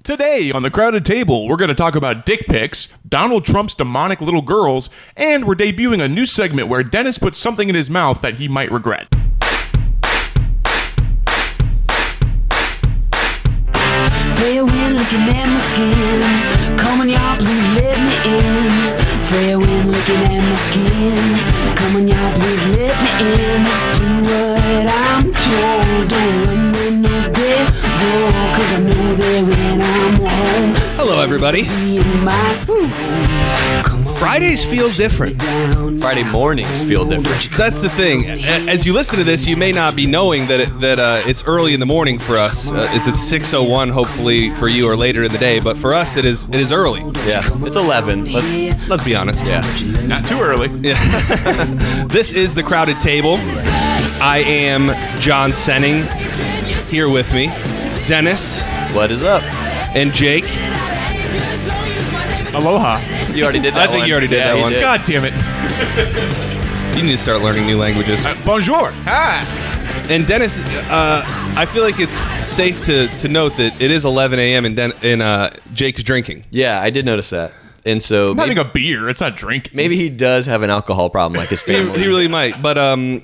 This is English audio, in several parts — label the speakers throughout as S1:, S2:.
S1: Today on The Crowded Table, we're going to talk about dick pics, Donald Trump's demonic little girls, and we're debuting a new segment where Dennis puts something in his mouth that he might regret.
S2: Farewell, looking at my skin. Come on, y'all, please let me in. Farewell, looking at my skin. Come on, y'all, please let me in. Do what I'm told. Don't run me no devil, 'cause I know that when I'm home.
S3: Hello, everybody. Fridays feel different.
S4: Friday mornings feel different.
S3: That's the thing. As you listen to this, you may not be knowing that it's early in the morning for us. It's 6:01, hopefully for you, or later in the day. But for us, it is early.
S4: Yeah, it's 11.
S3: Let's be honest.
S4: Yeah,
S1: Not too early.
S3: Yeah. This is The Crowded Table. I am John Senning. Here with me, Dennis.
S4: What is up?
S3: And Jake.
S1: Aloha.
S4: You already did that
S3: I think
S4: one.
S3: you already did that one.
S4: Did.
S1: God damn it.
S3: You need to start learning new languages.
S1: Bonjour. Hi.
S3: And Dennis, I feel like it's safe to note that it is 11 a.m. and Jake's drinking.
S4: Yeah, I did notice that. And so
S1: I'm having a beer. It's not drinking.
S4: maybe he does have an alcohol problem like his family.
S3: He really might, but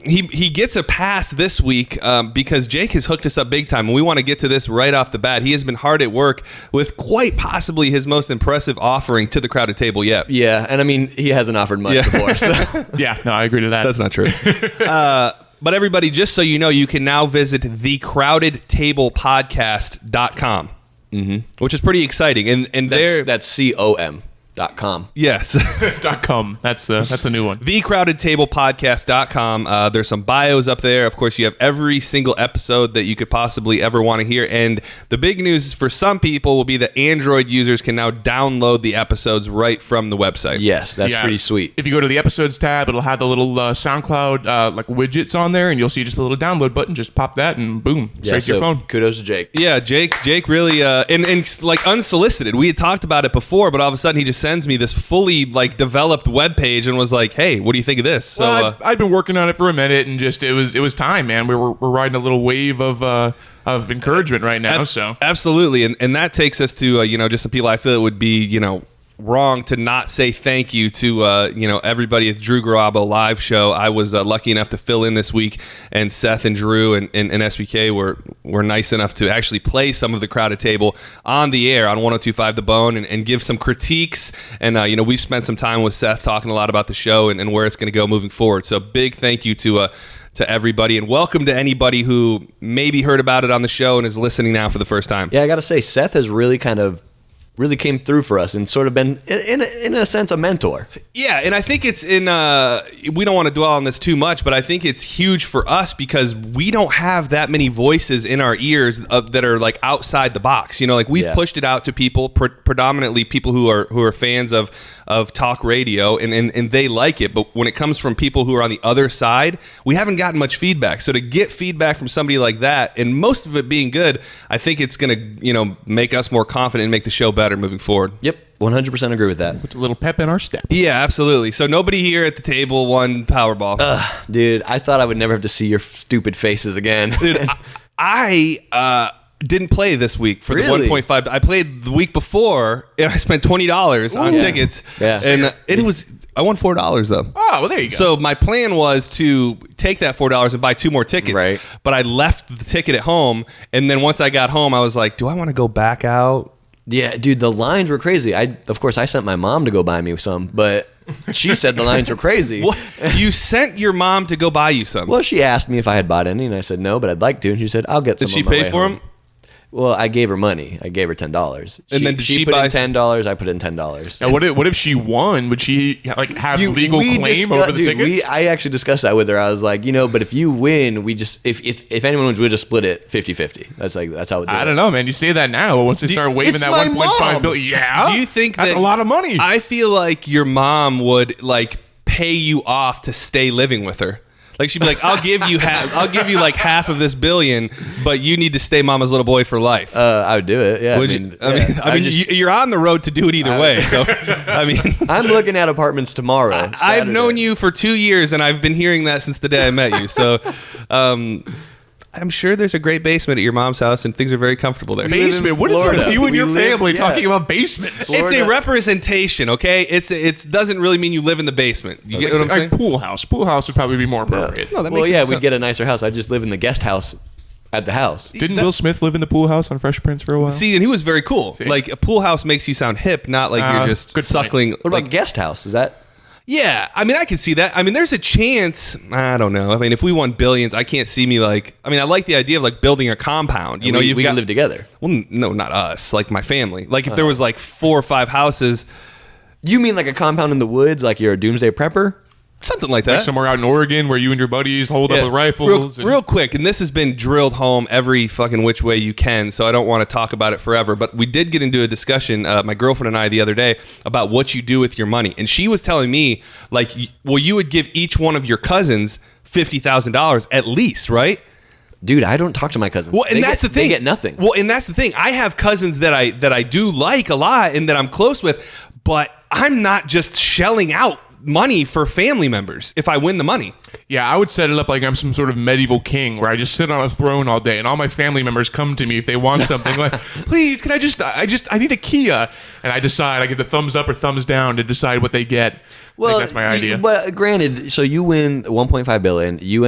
S3: he gets a pass this week because Jake has hooked us up big time, and we want to get to this right off the bat. He has been hard at work with quite possibly his most impressive offering to The Crowded Table yet.
S4: Yeah, and I mean, he hasn't offered much before. So.
S1: Yeah, no, I agree to that.
S3: That's not true. But everybody, just so you know, you can now visit thecrowdedtablepodcast.com, which is pretty exciting. And
S4: That's COM.com.
S3: Yes.
S1: .com. That's a new one.
S3: thecrowdedtablepodcast.com. There's some bios up there. Of course, you have every single episode that you could possibly ever want to hear. And the big news for some people will be that Android users can now download the episodes right from the website.
S4: Yes, that's pretty sweet.
S1: If you go to the episodes tab, it'll have the little SoundCloud like widgets on there, and you'll see just a little download button. Just pop that, and boom, straight to your phone.
S4: Kudos to Jake.
S3: Yeah, Jake really, and like unsolicited. We had talked about it before, but all of a sudden he just sends me this fully like developed web page and was like, "Hey, what do you think of this?" So
S1: well, I'd been working on it for a minute, and just it was time, man. We're riding a little wave of encouragement right now. So
S3: absolutely, and that takes us to just some people I feel it would be wrong to not say thank you to everybody at the Drew Garabo live show. I was lucky enough to fill in this week, and Seth and Drew and SBK were nice enough to actually play some of The Crowded Table on the air on 102.5 The Bone and give some critiques. And we've spent some time with Seth talking a lot about the show and where it's going to go moving forward. So big thank you to everybody, and welcome to anybody who maybe heard about it on the show and is listening now for the first time.
S4: Yeah, I got to say, Seth has really came through for us and sort of been, in a sense, a mentor.
S3: Yeah, and I think it's we don't want to dwell on this too much, but I think it's huge for us because we don't have that many voices in our ears that are like outside the box. We've pushed it out to people, predominantly people who are fans of talk radio, and they like it. But when it comes from people who are on the other side, we haven't gotten much feedback. So to get feedback from somebody like that, and most of it being good, I think it's going to make us more confident and make the show better moving forward.
S4: Yep, 100% agree with that.
S1: Puts a little pep in our step.
S3: Yeah, absolutely. So nobody here at the table won Powerball.
S4: Dude, I thought I would never have to see your stupid faces again.
S3: Dude, I didn't play this week for
S4: Really?
S3: the 1.5. I played the week before, and I spent $20 on tickets.
S4: Yeah.
S3: And I won $4 though.
S1: Oh, well, there you go.
S3: So my plan was to take that $4 and buy 2 more tickets.
S4: Right.
S3: But I left the ticket at home, and then once I got home, I was like, do I want to go back out?
S4: Yeah, dude, the lines were crazy. Of course, I sent my mom to go buy me some, but she said the lines were crazy.
S3: What? You sent your mom to go buy you some?
S4: Well, she asked me if I had bought any, and I said no, but I'd like to. And she said, I'll get some.
S3: Did she
S4: on my
S3: pay
S4: way
S3: for
S4: home.
S3: them?
S4: Well, I gave her money. I gave her $10.
S3: And then did she
S4: put
S3: buy
S4: in $10. I put in $10.
S1: Now, what if she won? Would she have legal claim over the tickets?
S4: I actually discussed that with her. I was like, but if you win, we just if anyone wins, we'll just split it 50-50. That's how it.
S1: I don't know, man. You say that now, but once they start waving
S4: it's
S1: that
S4: my
S1: 1.5 billion, yeah.
S3: Do you think
S1: that's
S3: that
S1: a lot of money?
S3: I feel like your mom would pay you off to stay living with her. Like she'd be like, I'll give you like half of this billion, but you need to stay mama's little boy for life.
S4: I would do it. Yeah.
S3: You're on the road to do it either way. So,
S4: I'm looking at apartments tomorrow.
S3: I've known you for 2 years, and I've been hearing that since the day I met you. So, I'm sure there's a great basement at your mom's house, and things are very comfortable there.
S1: Basement? What is it
S4: Florida.
S1: with you and
S4: We
S1: your
S4: live-
S1: family
S4: yeah.
S1: talking about basements?
S3: It's a representation, okay? It doesn't really mean you live in the basement. You get what I'm saying?
S1: Like pool house. Pool house would probably be more appropriate.
S3: No, that
S4: Well,
S3: makes
S4: yeah,
S3: sense.
S4: we'd get a nicer house. I'd just live in the guest house at the house.
S1: Didn't Will Smith live in the pool house on Fresh Prince for a while?
S3: See, and he was very cool. Like a pool house makes you sound hip, not like you're just
S1: good point.
S3: suckling.
S4: What about guest house? Is that?
S3: Yeah, I mean, I can see that. I mean, there's a chance. I don't know. I mean, if we won billions, I can't see me like. I mean, I like the idea of like building a compound. You know,
S4: we could live together.
S3: Well, no, not us. Like my family. Like if there was like 4 or 5 houses,
S4: You mean like a compound in the woods, like you're a doomsday prepper?
S3: something like that.
S1: Like somewhere out in Oregon where you and your buddies hold up with rifles.
S3: Real quick, and this has been drilled home every fucking which way you can, so I don't want to talk about it forever, but we did get into a discussion, my girlfriend and I, the other day, about what you do with your money. And she was telling me, like, well, you would give each one of your cousins $50,000 at least, right?
S4: Dude, I don't talk to my cousins.
S3: Well, and that's the thing.
S4: They get nothing.
S3: Well, and that's the thing. I have cousins that I do like a lot and that I'm close with, but I'm not just shelling out money for family members if I win the money.
S1: Yeah, I would set it up like I'm some sort of medieval king where I just sit on a throne all day and all my family members come to me if they want something. Like, please, can I need a Kia. And I decide, I get the thumbs up or thumbs down to decide what they get. I think that's my idea.
S4: But granted, so you win 1.5 billion, you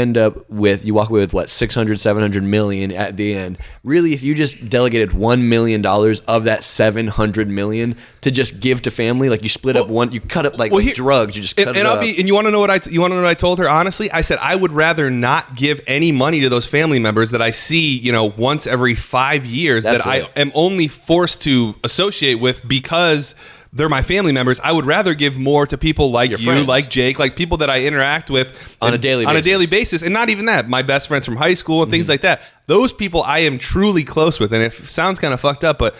S4: walk away with what, 600, 700 million at the end. Really, if you just delegated $1 million of that 700 million to just give to family, like you split up you cut up like drugs, you just cut it up.
S3: And you want to know what I told her? Honestly, I said I would rather not give any money to those family members that I see, once every 5 years
S4: That's
S3: that I am only forced to associate with because they're my family members. I would rather give more to people like
S4: Your
S3: you,
S4: friends.
S3: like Jake, like people that I interact with
S4: On a daily
S3: basis. And not even that, my best friends from high school and things like that. Those people I am truly close with. And it sounds kind of fucked up, but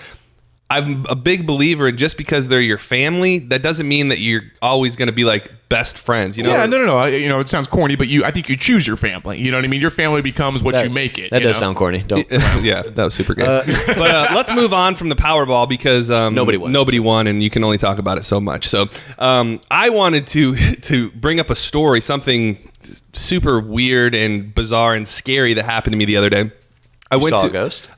S3: I'm a big believer in just because they're your family, that doesn't mean that you're always going to be like best friends.
S1: Yeah, no. It sounds corny, but I think you choose your family. You know what I mean? Your family becomes what you make it.
S4: That does sound corny. Don't.
S3: Yeah, that was super good. But let's move on from the Powerball because nobody won, and you can only talk about it so much. So I wanted to bring up a story, something super weird and bizarre and scary that happened to me the other day. I went
S4: saw
S3: to
S4: a ghost?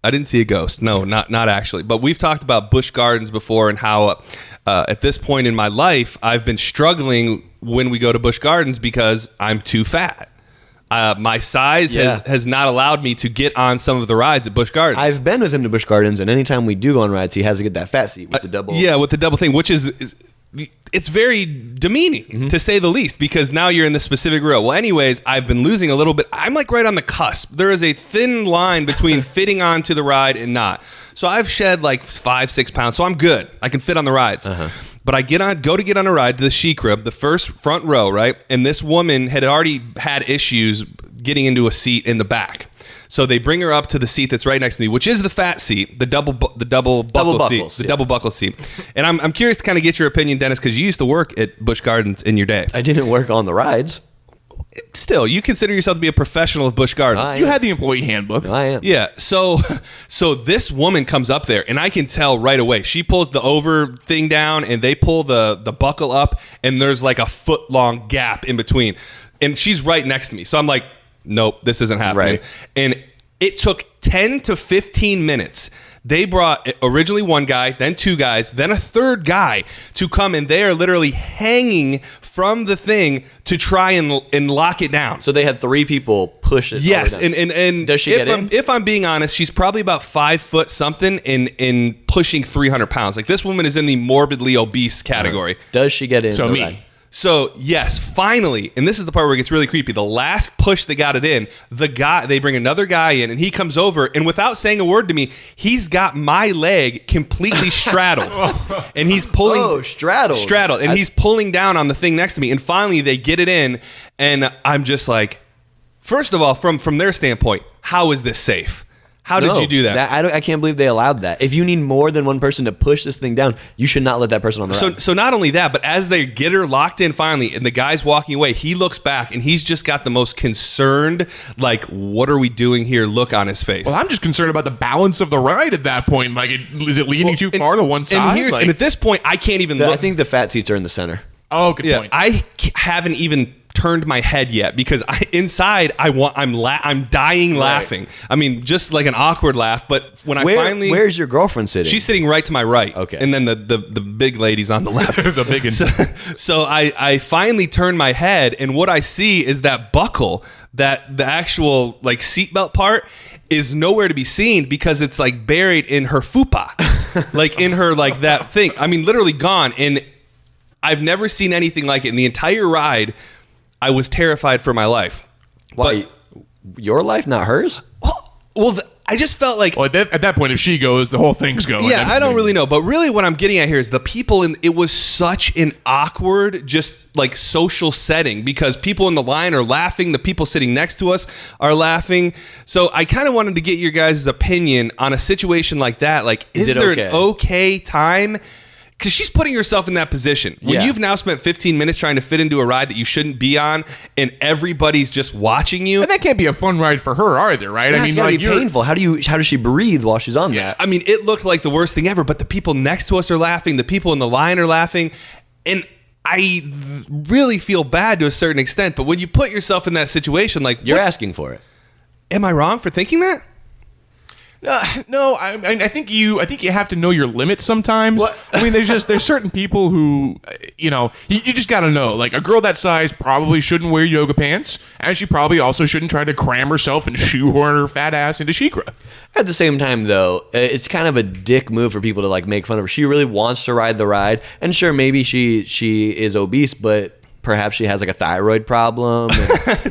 S3: I didn't see a ghost. No, not actually. But we've talked about Busch Gardens before and how at this point in my life, I've been struggling when we go to Busch Gardens because I'm too fat. My size has not allowed me to get on some of the rides at Busch Gardens.
S4: I've been with him to Busch Gardens, and anytime we do go on rides, he has to get that fat seat with the double.
S3: Yeah, with the double thing, which is it's very demeaning to say the least because now you're in the specific row. Well, anyways, I've been losing a little bit. I'm like right on the cusp. There is a thin line between fitting onto the ride and not. So I've shed like 5-6 pounds. So I'm good. I can fit on the rides. But I go to get on a ride to the She Crib, the first front row, right? And this woman had already had issues getting into a seat in the back. So they bring her up to the seat that's right next to me, which is the fat seat, the double buckle seat, the double buckle seat. And I'm curious to kind of get your opinion, Dennis, because you used to work at Busch Gardens in your day.
S4: I didn't work on the rides.
S3: Still, you consider yourself to be a professional of Busch Gardens.
S1: You had the employee handbook.
S4: I am.
S3: Yeah, so this woman comes up there, and I can tell right away. She pulls the over thing down, and they pull the buckle up, and there's like a foot-long gap in between. And she's right next to me. So I'm like, nope, this isn't happening.
S4: Right.
S3: And it took 10 to 15 minutes. They brought originally one guy, then 2 guys, then a 3rd guy to come, and they are literally hanging from the thing to try and lock it down.
S4: So they had 3 people push it.
S3: Yes, and
S4: does she get in?
S3: If I'm being honest, she's probably about 5 foot something and pushing 300 pounds. Like this woman is in the morbidly obese category.
S4: Does she get in?
S1: So
S4: the
S1: me.
S4: ride?
S3: So yes, finally, and this is the part where it gets really creepy. The last push they got it in, they bring another guy in, and he comes over, and without saying a word to me, he's got my leg completely straddled, and he's pulling.
S4: Oh, straddled,
S3: and he's pulling down on the thing next to me, and finally they get it in, and I'm just like, first of all, from their standpoint, how is this safe? How did you do that?
S4: I can't believe they allowed that. If you need more than one person to push this thing down, you should not let that person on the ride.
S3: So not only that, but as they get her locked in finally, and the guy's walking away, he looks back, and he's just got the most concerned, like, what are we doing here look on his face.
S1: Well, I'm just concerned about the balance of the ride at that point. Like, is it leaning too far to one side?
S3: And at this point, I can't even look.
S4: I think the fat seats are in the center.
S1: Oh, good point.
S3: I haven't even turned my head yet because I'm dying laughing. I mean, just like an awkward laugh. But when
S4: where's your girlfriend sitting?
S3: She's sitting right to my right.
S4: Okay.
S3: And then the big lady's on the left.
S1: The big
S3: So I finally turn my head, and what I see is that buckle, that the actual like seatbelt part is nowhere to be seen because it's like buried in her fupa, like in her like that thing. I mean, literally gone. And I've never seen anything like it in the entire ride. I was terrified for my life.
S4: Why? Your life, not hers?
S3: I just felt like...
S1: Well, at that point, if she goes, the whole thing's going.
S3: Yeah, I don't really know. But really what I'm getting at here is the people it was such an awkward, just like social setting because people in the line are laughing. The people sitting next to us are laughing. So I kind of wanted to get your guys' opinion on a situation like that. Like, is there an okay time? Because she's putting herself in that position. When you've now spent 15 minutes trying to fit into a ride that you shouldn't be on and everybody's just watching you.
S1: And that can't be a fun ride for her either, right?
S4: Yeah,
S1: I mean,
S4: it's gotta
S1: like,
S4: be painful. How does she breathe while she's on that?
S3: I mean, it looked like the worst thing ever, but the people next to us are laughing. The people in the line are laughing. And I really feel bad to a certain extent. But when you put yourself in that situation, like...
S4: You're asking for it.
S3: Am I wrong for thinking that?
S1: No, I think you have to know your limits sometimes. What? I mean, there's certain people who, you just got to know. Like a girl that size probably shouldn't wear yoga pants, and she probably also shouldn't try to cram herself and shoehorn her fat ass into Sheikra.
S4: At the same time, though, it's kind of a dick move for people to like make fun of her. She really wants to ride the ride, and sure, maybe she is obese, but perhaps she has like a thyroid problem.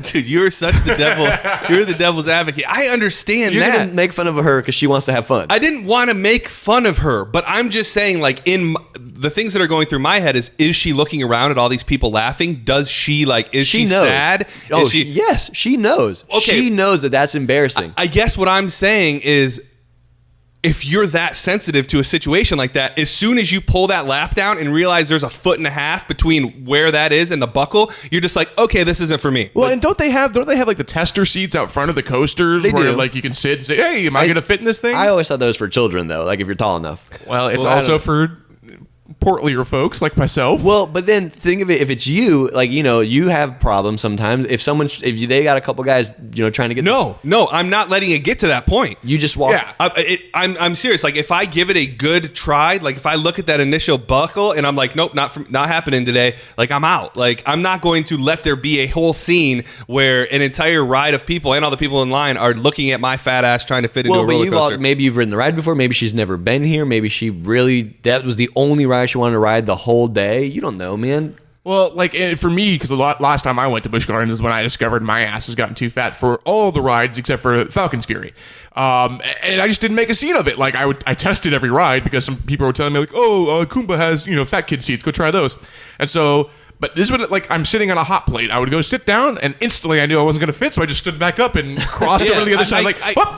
S3: Dude, you're such the devil. You're the devil's advocate. I understand
S4: You're
S3: that.
S4: gonna make fun of her because she wants to have fun.
S3: I didn't want to make fun of her, but I'm just saying, like, the things that are going through my head is she looking around at all these people laughing? Does she, like, is she sad?
S4: Oh, yes, she knows.
S3: Okay.
S4: She knows that that's embarrassing.
S3: I guess what I'm saying is, if you're that sensitive to a situation like that, as soon as you pull that lap down and realize there's a 1.5 feet between where that is and the buckle, you're just like, okay, this isn't for me.
S1: Well, and don't they have like the tester seats out front of the coasters where
S4: do.
S1: like you can sit and say, hey, am I going to fit in this thing?
S4: I always thought those for children though, like if you're tall enough.
S1: Well, it's also for portlier folks like myself.
S4: Well, but then think of it, if it's you, like, you have problems sometimes. If they got a couple guys, trying to get...
S3: No, I'm not letting it get to that point.
S4: You just walk...
S1: Yeah.
S3: I'm serious. Like, if I give it a good try, like if I look at that initial buckle and I'm like, nope, not happening today, like I'm out. Like, I'm not going to let there be a whole scene where an entire ride of people and all the people in line are looking at my fat ass trying to fit into a roller coaster.
S4: Maybe you've ridden the ride before. Maybe she's never been here. Maybe that was the only ride she wanted to ride the whole day. You don't know, man.
S1: Well, like for me, because the last time I went to Busch Gardens is when I discovered my ass has gotten too fat for all the rides except for Falcon's Fury, and I just didn't make a scene of it. Like I tested every ride because some people were telling me like, oh, Kumba has fat kid seats, go try those, and so. But this would like I'm sitting on a hot plate. I would go sit down, and instantly I knew I wasn't going to fit, so I just stood back up and crossed over to the other side.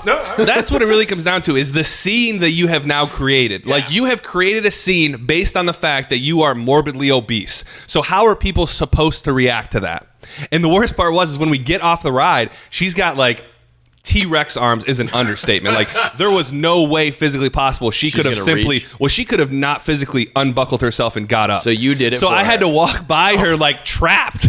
S1: No.
S3: That's what it really comes down to: is the scene that you have now created. Yeah. Like you have created a scene based on the fact that you are morbidly obese. So how are people supposed to react to that? And the worst part is when we get off the ride, she's got like T-Rex arms is an understatement. Like there was no way physically possible she could have not physically unbuckled herself and got up.
S4: So you did it.
S3: So I had to walk by her like trapped.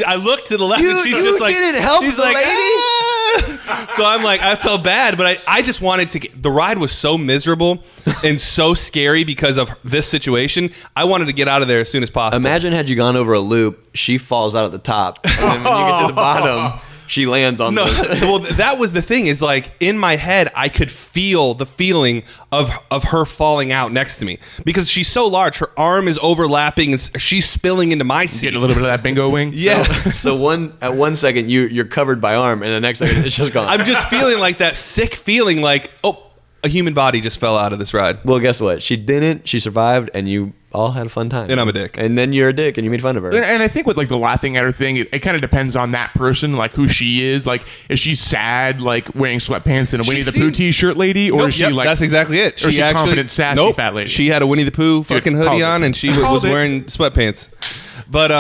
S3: I looked to the left and she's just like,
S4: didn't help
S3: she's
S4: the
S3: like,
S4: lady.
S3: Ah! So I'm like, I felt bad, but I just wanted to the ride was so miserable and so scary because of this situation. I wanted to get out of there as soon as possible.
S4: Imagine had you gone over a loop, she falls out at the top, and then when you get to the bottom, she lands on
S3: well, that was the thing is like in my head, I could feel the feeling of her falling out next to me because she's so large. Her arm is overlapping and she's spilling into my seat.
S1: Get a little bit of that bingo wing.
S3: Yeah.
S4: So at one second you're covered by arm, and the next second it's just gone.
S3: I'm just feeling like that sick feeling like, oh, a human body just fell out of this ride.
S4: Well, guess what? She didn't. She survived, and you all had a fun time.
S3: And I'm a dick.
S4: And then you're a dick, and you made fun of her.
S1: And I think with like the laughing at her thing, it kind of depends on that person, like who she is. Like, is she sad, like wearing sweatpants and a Winnie the Pooh t-shirt lady, or is she like?
S3: That's exactly it.
S1: Or is she confident, sassy fat lady?
S3: She had a Winnie the Pooh fucking hoodie on, and she was wearing sweatpants. But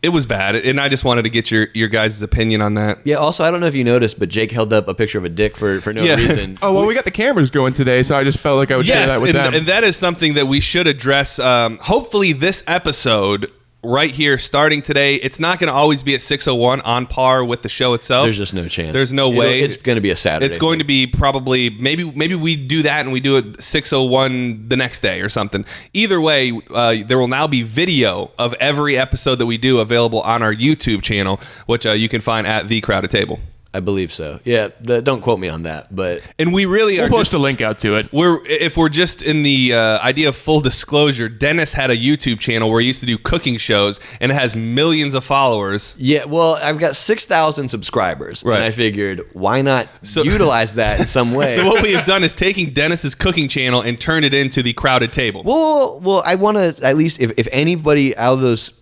S3: it was bad, and I just wanted to get your guys' opinion on that.
S4: Yeah. Also, I don't know if you noticed, but Jake held up a picture of a dick for no reason.
S1: Oh well, we got the cameras going today, so I just felt like I would share that with them.
S3: And that is something that we should address. Hopefully, this episode right here starting today. It's not going to always be at 6:01 on par with the show itself.
S4: There's just no chance.
S3: There's no way.
S4: It's going to be a Saturday.
S3: It's going to be probably maybe we do that and we do it 6:01 the next day or something. Either way, there will now be video of every episode that we do available on our YouTube channel, which you can find at The Crowded Table.
S4: I believe so. Yeah, don't quote me on that, but
S3: And we really
S1: We'll
S3: are
S1: post
S3: just
S1: a link out to it.
S3: if we're just in the idea of full disclosure, Dennis had a YouTube channel where he used to do cooking shows, and it has millions of followers.
S4: yeah, well, I've got 6,000 subscribers,
S3: Right.
S4: and I figured why not utilize that in some way.
S3: So what we have done is taking Dennis's cooking channel and turned it into The Crowded Table.
S4: Well, I want to at least if anybody out of those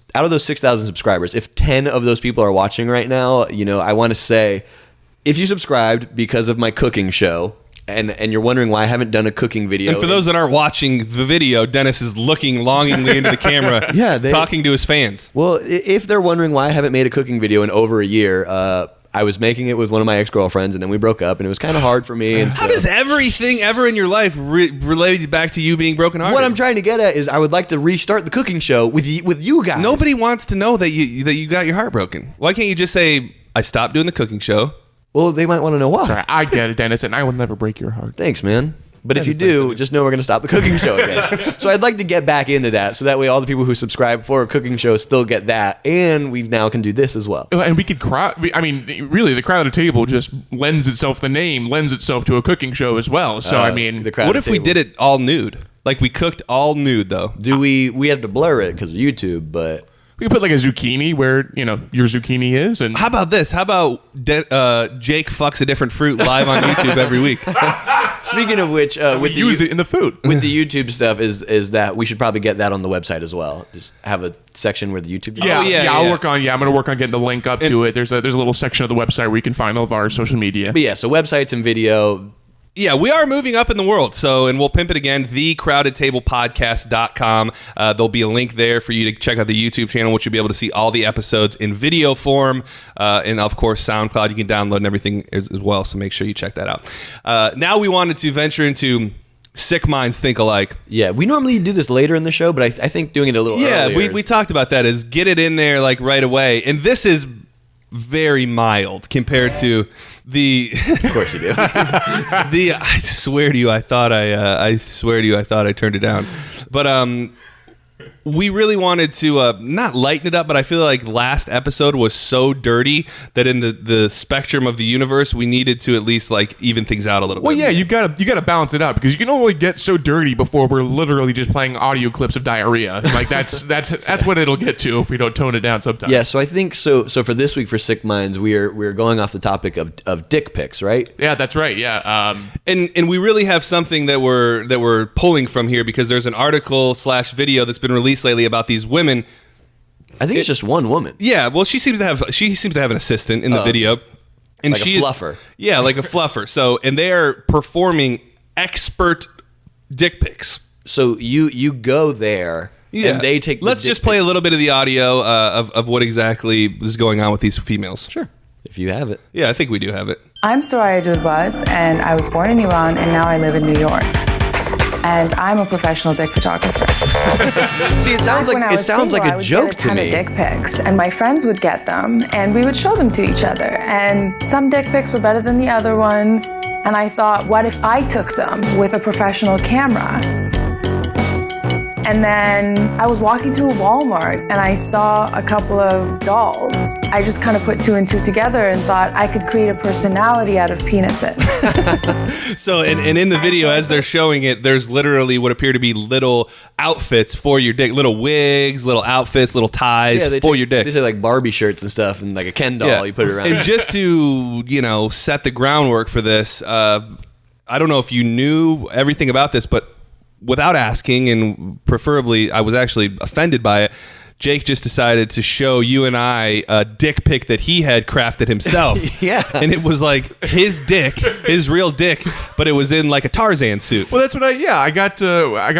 S4: 6,000 subscribers, if 10 of those people are watching right now, I want to say, if you subscribed because of my cooking show, and you're wondering why I haven't done a cooking video.
S3: And for those that aren't watching the video, Dennis is looking longingly into the camera, talking to his fans.
S4: Well, if they're wondering why I haven't made a cooking video in over a year, I was making it with one of my ex-girlfriends, and then we broke up, and it was kind of hard for me. And
S3: How does everything ever in your life relate back to you being brokenhearted?
S4: What I'm trying to get at is I would like to restart the cooking show with you guys.
S3: Nobody wants to know that you got your heart broken. Why can't you just say, I stopped doing the cooking show?
S4: Well, they might want to know why.
S1: Sorry, I get it, Dennis, and I will never break your heart.
S4: Thanks, man. But if you do, just know we're going to stop the cooking show again. So I'd like to get back into that, so that way all the people who subscribe for a cooking show still get that, and we now can do this as well.
S1: And we could really, the Crowded Table just the name lends itself to a cooking show as well. So,
S4: The Crowded
S3: What if we
S4: Table.
S3: did it all nude? Like we cooked all nude, though.
S4: We had to blur it because of YouTube, but
S1: we could put like a zucchini where, your zucchini is. And
S3: How about this? How about Jake fucks a different fruit live on YouTube every week?
S4: speaking of which,
S1: we
S4: with
S1: use it in the food.
S4: with the YouTube stuff is that we should probably get that on the website as well. Just have a section where the YouTube.
S1: Yeah,
S3: yeah.
S1: I'm going to work on getting the link up to it. There's a little section of the website where you can find all of our social media.
S4: But yeah, so websites and video.
S3: Yeah, we are moving up in the world. And we'll pimp it again, thecrowdedtablepodcast.com. There'll be a link there for you to check out the YouTube channel, which you'll be able to see all the episodes in video form. And of course, SoundCloud, you can download and everything as well. So make sure you check that out. Now we wanted to venture into Sick Minds Think Alike.
S4: Yeah, we normally do this later in the show, but I think doing it a little earlier.
S3: Yeah, we talked about that, is get it in there like right away. And this is very mild compared to the
S4: Of course you do.
S3: I swear to you, I thought I turned it down. But we really wanted to not lighten it up, but I feel like last episode was so dirty that in the spectrum of the universe, we needed to at least like even things out a little
S1: Well,
S3: bit.
S1: yeah, you gotta balance it out because you can only get so dirty before we're literally just playing audio clips of diarrhea. Like that's what it'll get to if we don't tone it down sometimes.
S4: Yeah, so I think so for this week for Sick Minds, we're going off the topic of dick pics, right?
S1: Yeah, that's right. Yeah.
S3: And we really have something that we're pulling from here because there's an article / video that's been released lately about these women.
S4: I think it's just one woman.
S3: Yeah, well, she seems to have an assistant in the video, and
S4: Like a
S3: she's
S4: fluffer.
S3: Yeah, like a fluffer. So, and they are performing expert dick pics.
S4: So you go there and they take.
S3: Let's just play a little bit of the audio of what exactly is going on with these females.
S4: Sure, if you have it.
S3: Yeah, I think we do have it.
S5: I'm Soraya Dudbaz, and I was born in Iran, and now I live in New York. And I'm a professional dick photographer.
S4: See, it sounds
S5: When I
S4: like
S5: was single, I
S4: a
S5: would
S4: joke
S5: get a
S4: to
S5: ton
S4: me.
S5: of dick pics, and my friends would get them, and we would show them to each other. And some dick pics were better than the other ones. And I thought, what if I took them with a professional camera? And then I was walking through Walmart and I saw a couple of dolls. I just kind of put two and two together and thought I could create a personality out of penises.
S3: So, and in the video, as they're showing it, there's literally what appear to be little outfits for your dick, little wigs, little outfits, little ties for your dick.
S4: They say like Barbie shirts and stuff, and like a Ken doll. You put it around.
S3: And just to set the groundwork for this, I don't know if you knew everything about this, but without asking, and preferably, I was actually offended by it. Jake just decided to show you and I a dick pic that he had crafted himself.
S4: Yeah.
S3: And it was like his dick, his real dick, but it was in like a Tarzan suit.
S1: Well, that's what I got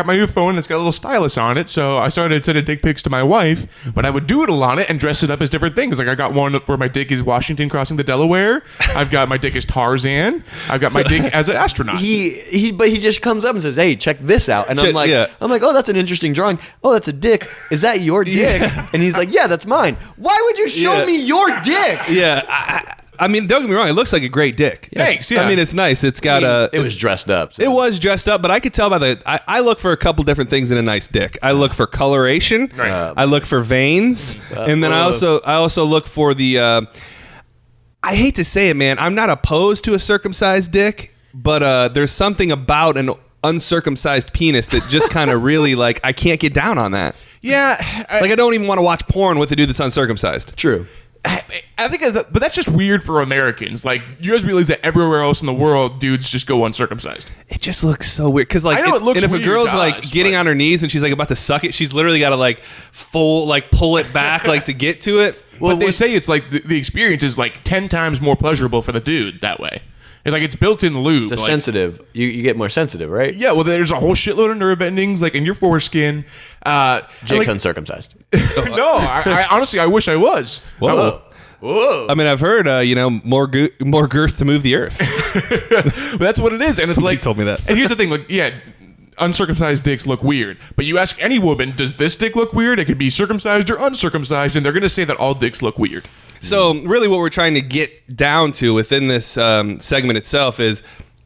S1: my new phone. It's got a little stylus on it, so I started sending dick pics to my wife. But I would doodle on it and dress it up as different things. Like I got one where my dick is Washington crossing the Delaware. I've got my dick as Tarzan. I've got my dick as an astronaut.
S4: But he just comes up and says, "Hey, check this out," and I'm like,
S3: yeah.
S4: "Oh, that's an interesting drawing. Oh, that's a dick. Is that your dick?" dick? And he's like, yeah, that's mine. Why would you show me your dick?
S3: Yeah, I mean, don't get me wrong. It looks like a great dick.
S1: Thanks, yeah.
S3: I mean, it's nice. It's got
S4: It was dressed up. So.
S3: It was dressed up, but I could tell by I look for a couple different things in a nice dick. I look for coloration.
S1: Right.
S3: I look for veins, and then I also look for the. I hate to say it, man. I'm not opposed to a circumcised dick, but there's something about an uncircumcised penis that just kind of really like I can't get down on that.
S1: Yeah,
S3: Like I don't even want to watch porn with a dude that's uncircumcised.
S4: True.
S1: I think, but that's just weird for Americans. Like, you guys realize that everywhere else in the world, dudes just go uncircumcised.
S3: It just looks so weird because, like,
S1: I know it looks
S3: and if
S1: weird
S3: a girl's
S1: to
S3: like
S1: us,
S3: getting
S1: but-
S3: on her knees and she's like about to suck it, she's literally got to like pull it back like to get to it.
S1: Well, but they say it's like the experience is like 10 times more pleasurable for the dude that way. It's like it's built-in lube.
S4: It's
S1: like,
S4: sensitive. You get more sensitive, right?
S1: Yeah, well, there's a whole shitload of nerve endings, like in your foreskin.
S4: Jake's
S1: like,
S4: uncircumcised.
S1: no, I honestly, I wish I was.
S3: Whoa.
S4: Whoa.
S3: I mean, I've heard more girth to move the earth.
S1: But that's what it is, and it's
S3: Somebody
S1: like
S3: told me that.
S1: And here's the thing, like, yeah, uncircumcised dicks look weird, but you ask any woman, does this dick look weird? It could be circumcised or uncircumcised, and they're going to say that all dicks look weird.
S3: So really, what we're trying to get down to within this segment itself is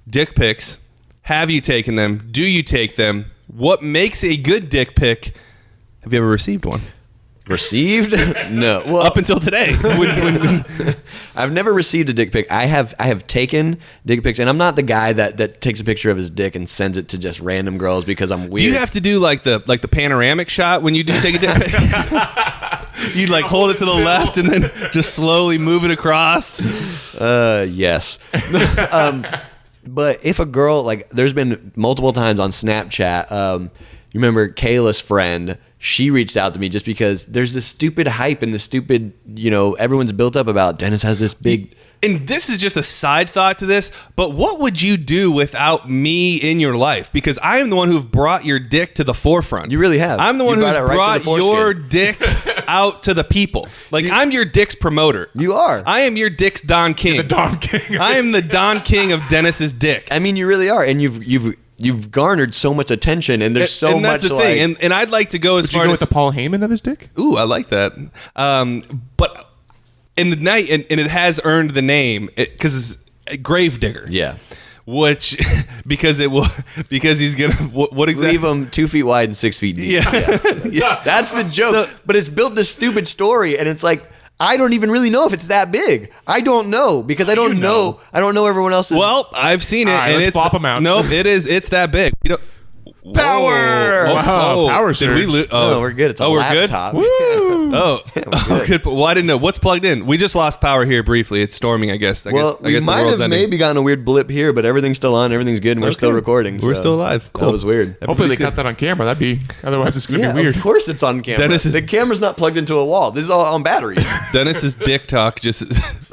S3: dick pics. Have you taken them? Do you take them? What makes a good dick pic? Have you ever received one?
S4: Received? No. Well,
S3: Up until today.
S4: I've never received a dick pic. I have taken dick pics, and I'm not the guy that takes a picture of his dick and sends it to just random girls because I'm weird.
S3: Do you have to do like the panoramic shot when you do take a dick pic? You'd like hold it to the left and then just slowly move it across.
S4: Yes. But if a girl, like, there's been multiple times on Snapchat, you remember Kayla's friend, she reached out to me just because there's this stupid hype and the stupid, everyone's built up about Dennis has this big...
S3: And this is just a side thought to this, but what would you do without me in your life? Because I am the one who've brought your dick to the forefront.
S4: You really have.
S3: I'm the
S4: You
S3: one who's
S4: brought it right to the
S3: brought
S4: foreskin.
S3: your dick out to the people. Like, I'm your dick's promoter.
S4: You are.
S3: I am your dick's Don King.
S1: The Don King.
S3: I am the Don King of Dennis's dick.
S4: I mean, you really are. And you've garnered so much attention, and there's so
S3: and that's
S4: much
S3: the
S4: like...
S3: thing. And I'd like to go as
S1: Did you
S3: far
S1: go
S3: as
S1: with the Paul Heyman of his dick?
S3: Ooh, I like that. But in the night, and it has earned the name because Gravedigger.
S4: Yeah.
S3: Which because he's gonna what exactly?
S4: Leave them 2 feet wide and 6 feet deep.
S3: Yeah.
S4: Yes.
S3: Yeah.
S4: That's the joke. But it's built this stupid story, and it's like, I don't even really know if it's that big. I don't know because I don't know. I don't know everyone else's.
S3: Well, I've seen it,
S1: All right,
S3: and
S1: let's
S3: it's
S1: flop 'em out.
S3: Nope, it's that big.
S4: Power!
S1: Wow, power
S3: Did we
S1: surge.
S3: lose?
S4: No, we're good. It's a
S3: we're
S4: laptop.
S3: good. Good. Well, I didn't know what's plugged in. We just lost power here briefly. It's storming. I guess.
S4: Well,
S3: I
S4: we
S3: guess the
S4: might
S3: world's
S4: have
S3: ending.
S4: maybe gotten a weird blip here, but everything's still on. Everything's good, and we're still
S3: Okay.
S4: recording.
S3: We're
S4: so
S3: still alive. Cool.
S4: That was weird.
S1: Hopefully they
S3: Everybody's
S1: cut that on camera. That'd be, otherwise it's going to
S4: Yeah,
S1: be weird.
S4: of course it's on camera.
S3: Dennis is-
S4: The camera's not plugged into a wall. This is all on batteries.
S3: Dennis's dick talk just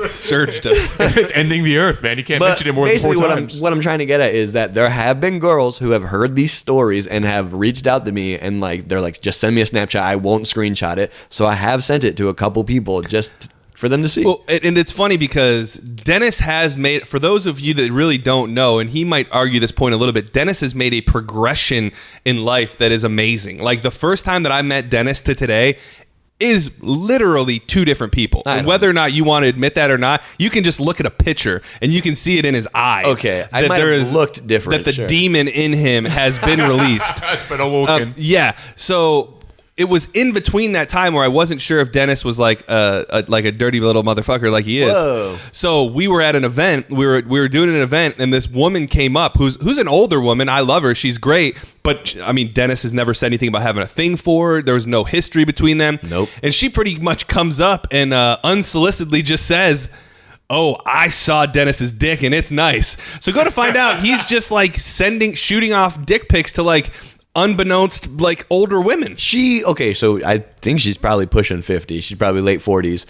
S3: surged us.
S1: It's ending the earth, man. You can't
S4: But
S1: mention it more than
S4: basically,
S1: 4
S4: what
S1: times.
S4: I'm trying to get at is that there have been girls who have heard these stories and have reached out to me, and like they're like, just send me a Snapchat. I won't screenshot it. So I have sent it to a couple people just for them to see.
S3: Well, and it's funny because Dennis has made, for those of you that really don't know, and he might argue this point a little bit, Dennis has made a progression in life that is amazing. Like the first time that I met Dennis to today is literally two different people.
S4: I
S3: And
S4: know.
S3: whether or not you want to admit that or not, you can just look at a picture and you can see it in his eyes.
S4: Okay, I
S3: that
S4: might
S3: there
S4: have
S3: is-
S4: looked different,
S3: That the
S4: sure.
S3: demon in him has been released.
S1: It's been awoken.
S3: Yeah. So it was in between that time where I wasn't sure if Dennis was like a dirty little motherfucker like he is.
S4: Whoa.
S3: So we were at an event. We were doing an event, and this woman came up who's an older woman. I love her. She's great. But I mean, Dennis has never said anything about having a thing for her. There was no history between them.
S4: Nope.
S3: And she pretty much comes up and unsolicitedly just says, "Oh, I saw Dennis's dick and it's nice." So go to find out, he's just like shooting off dick pics to like unbeknownst like older women.
S4: So I think she's probably pushing 50. She's probably late 40s.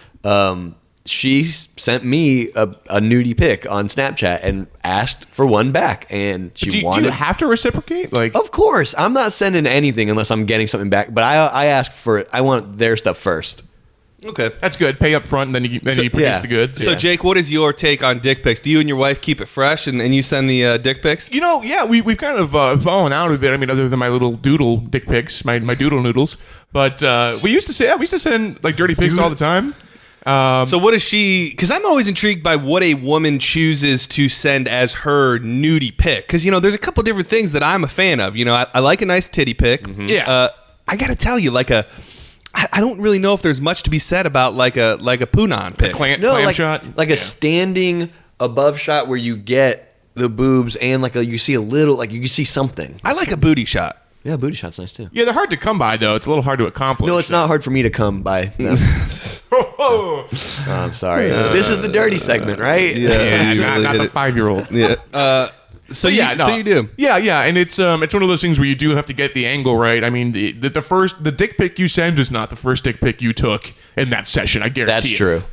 S4: She sent me a nudie pic on Snapchat and asked for one back, and she
S1: do you
S4: wanted.
S1: have to reciprocate? Like,
S4: Of course, I'm not sending anything unless I'm getting something back. But I asked for it. I want their stuff first.
S3: Okay.
S1: That's good. Pay up front, and then you produce the goods.
S3: So, Jake, what is your take on dick pics? Do you and your wife keep it fresh, and you send the dick pics?
S1: Yeah, we've kind of fallen out of it. I mean, other than my little doodle dick pics, my doodle noodles. But we used to send like dirty pics all the time.
S3: So what is she? Because I'm always intrigued by what a woman chooses to send as her nudie pic. Because there's a couple different things that I'm a fan of. I like a nice titty pic.
S1: Mm-hmm. Yeah.
S3: I gotta tell you, I don't really know if there's much to be said about like a Punan pic.
S1: Clam shot.
S4: Like a standing above shot where you get the boobs and you see a little, you see something.
S3: I like a booty shot.
S4: Yeah, booty shot's nice too.
S1: Yeah, they're hard to come by though. It's a little hard to accomplish.
S4: No, it's not hard for me to come by them. Oh, I'm sorry. This is the dirty segment, right?
S1: Yeah,
S3: you
S1: not
S3: really
S1: the
S3: did it.
S1: 5-year-old.
S3: Yeah. So you do.
S1: Yeah, and it's one of those things where you do have to get the angle right. I mean, the dick pic you send is not the first dick pic you took in that session. I guarantee.
S4: That's true.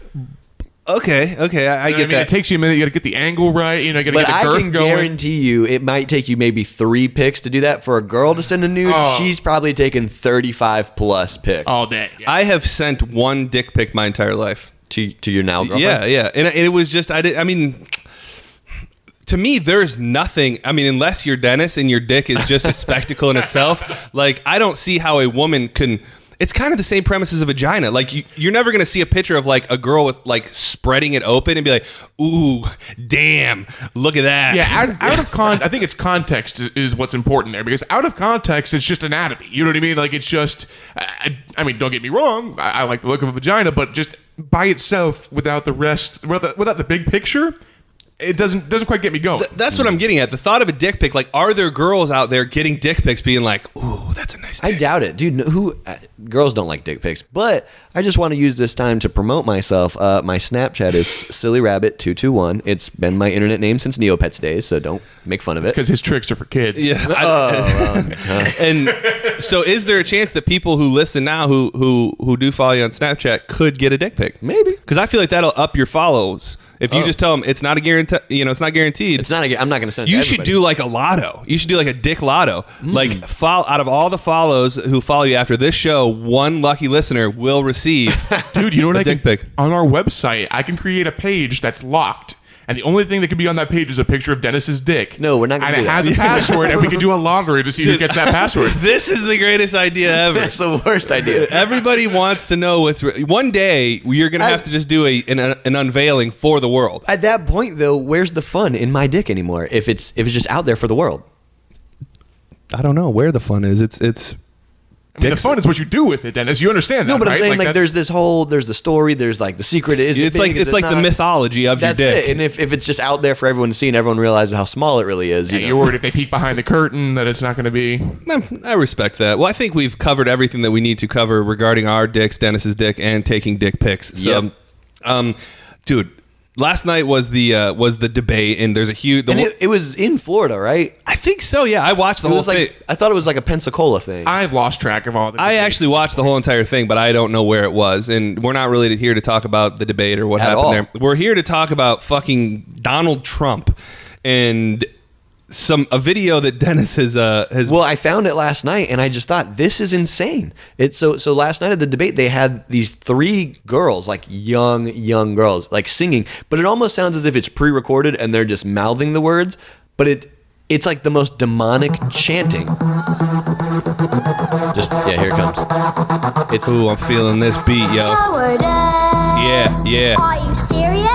S3: Okay, I get that.
S1: It takes you a minute. You got to get the angle right. You got to get the girth
S4: I can
S1: going.
S4: guarantee you, it might take you maybe 3 pics to do that. For a girl to send a nude, she's probably taken 35 plus pics.
S1: All day. Yeah.
S3: I have sent one dick pic my entire life.
S4: To your now girlfriend?
S3: Yeah, and it was just to me, there's nothing. I mean, unless you're Dennis and your dick is just a spectacle in itself. I don't see how a woman can. It's kind of the same premise as a vagina. You're never going to see a picture of a girl with spreading it open and be like, ooh, damn, look at that.
S1: Yeah, out of I think it's context is what's important there, because out of context, it's just anatomy. You know what I mean? It's just, I mean, don't get me wrong. I like the look of a vagina, but just by itself, without the rest, without the big picture, it doesn't quite get me going.
S3: That's what I'm getting at. The thought of a dick pic, are there girls out there getting dick pics being like, ooh, that's a nice dick?
S4: I doubt it. Dude, girls don't like dick pics. But I just want to use this time to promote myself. My Snapchat is SillyRabbit221. It's been my internet name since Neopets days, so don't make fun of it.
S1: Because his tricks are for kids.
S3: Yeah. And so is there a chance that people who listen now who do follow you on Snapchat could get a dick pic?
S4: Maybe.
S3: Because I feel like that'll up your follows. If you just tell them it's not a guarantee, it's not guaranteed.
S4: It's not. I'm not going to send it
S3: You
S4: to
S3: should
S4: everybody.
S3: do a lotto. You should do a dick lotto. Out of all the follows who follow you after this show, one lucky listener will receive.
S1: Dude, you know what
S3: a dick pic.
S1: On our website, I can create a page that's locked. And the only thing that can be on that page is a picture of Dennis's dick.
S4: No, we're not going to do
S1: And it
S4: that.
S1: has a password, and we can do a lottery to see who gets that password.
S3: This is the greatest idea ever.
S4: That's the worst idea.
S3: Everybody wants to know one day you're going to have to just do an unveiling for the world.
S4: At that point, though, where's the fun in my dick anymore? If it's just out there for the world.
S3: I don't know where the fun is.
S1: I mean, the fun is what you do with it, Dennis. You understand that,
S4: No, but
S1: right?
S4: I'm saying
S1: that's-
S4: there's the story, there's the secret is.
S3: It's like the mythology of your
S4: That's
S3: dick.
S4: it. And if it's just out there for everyone to see and everyone realizes how small it really is,
S1: Yeah, you're worried if they peek behind the curtain that it's not going to be.
S3: I respect that. Well, I think we've covered everything that we need to cover regarding our dicks, Dennis's dick, and taking dick pics. So, dude, last night was the debate, and there's a huge.
S4: And it was in Florida, right?
S3: I think so. Yeah, I watched the whole thing.
S4: I thought it was like a Pensacola thing.
S1: I've lost track of all the
S3: I
S1: debates.
S3: actually watched the whole entire thing, but I don't know where it was. And we're not really here to talk about the debate or what
S4: At
S3: happened
S4: all.
S3: there. We're here to talk about fucking Donald Trump and a video that Dennis has.
S4: Well, I found it last night, and I just thought this is insane. It's so last night at the debate, they had these 3 girls, young girls, singing, but it almost sounds as if it's pre-recorded and they're just mouthing the words. But it's like the most demonic chanting. Here it comes. It's
S3: Ooh, I'm feeling this beat, yo. Yeah.
S6: Are you serious?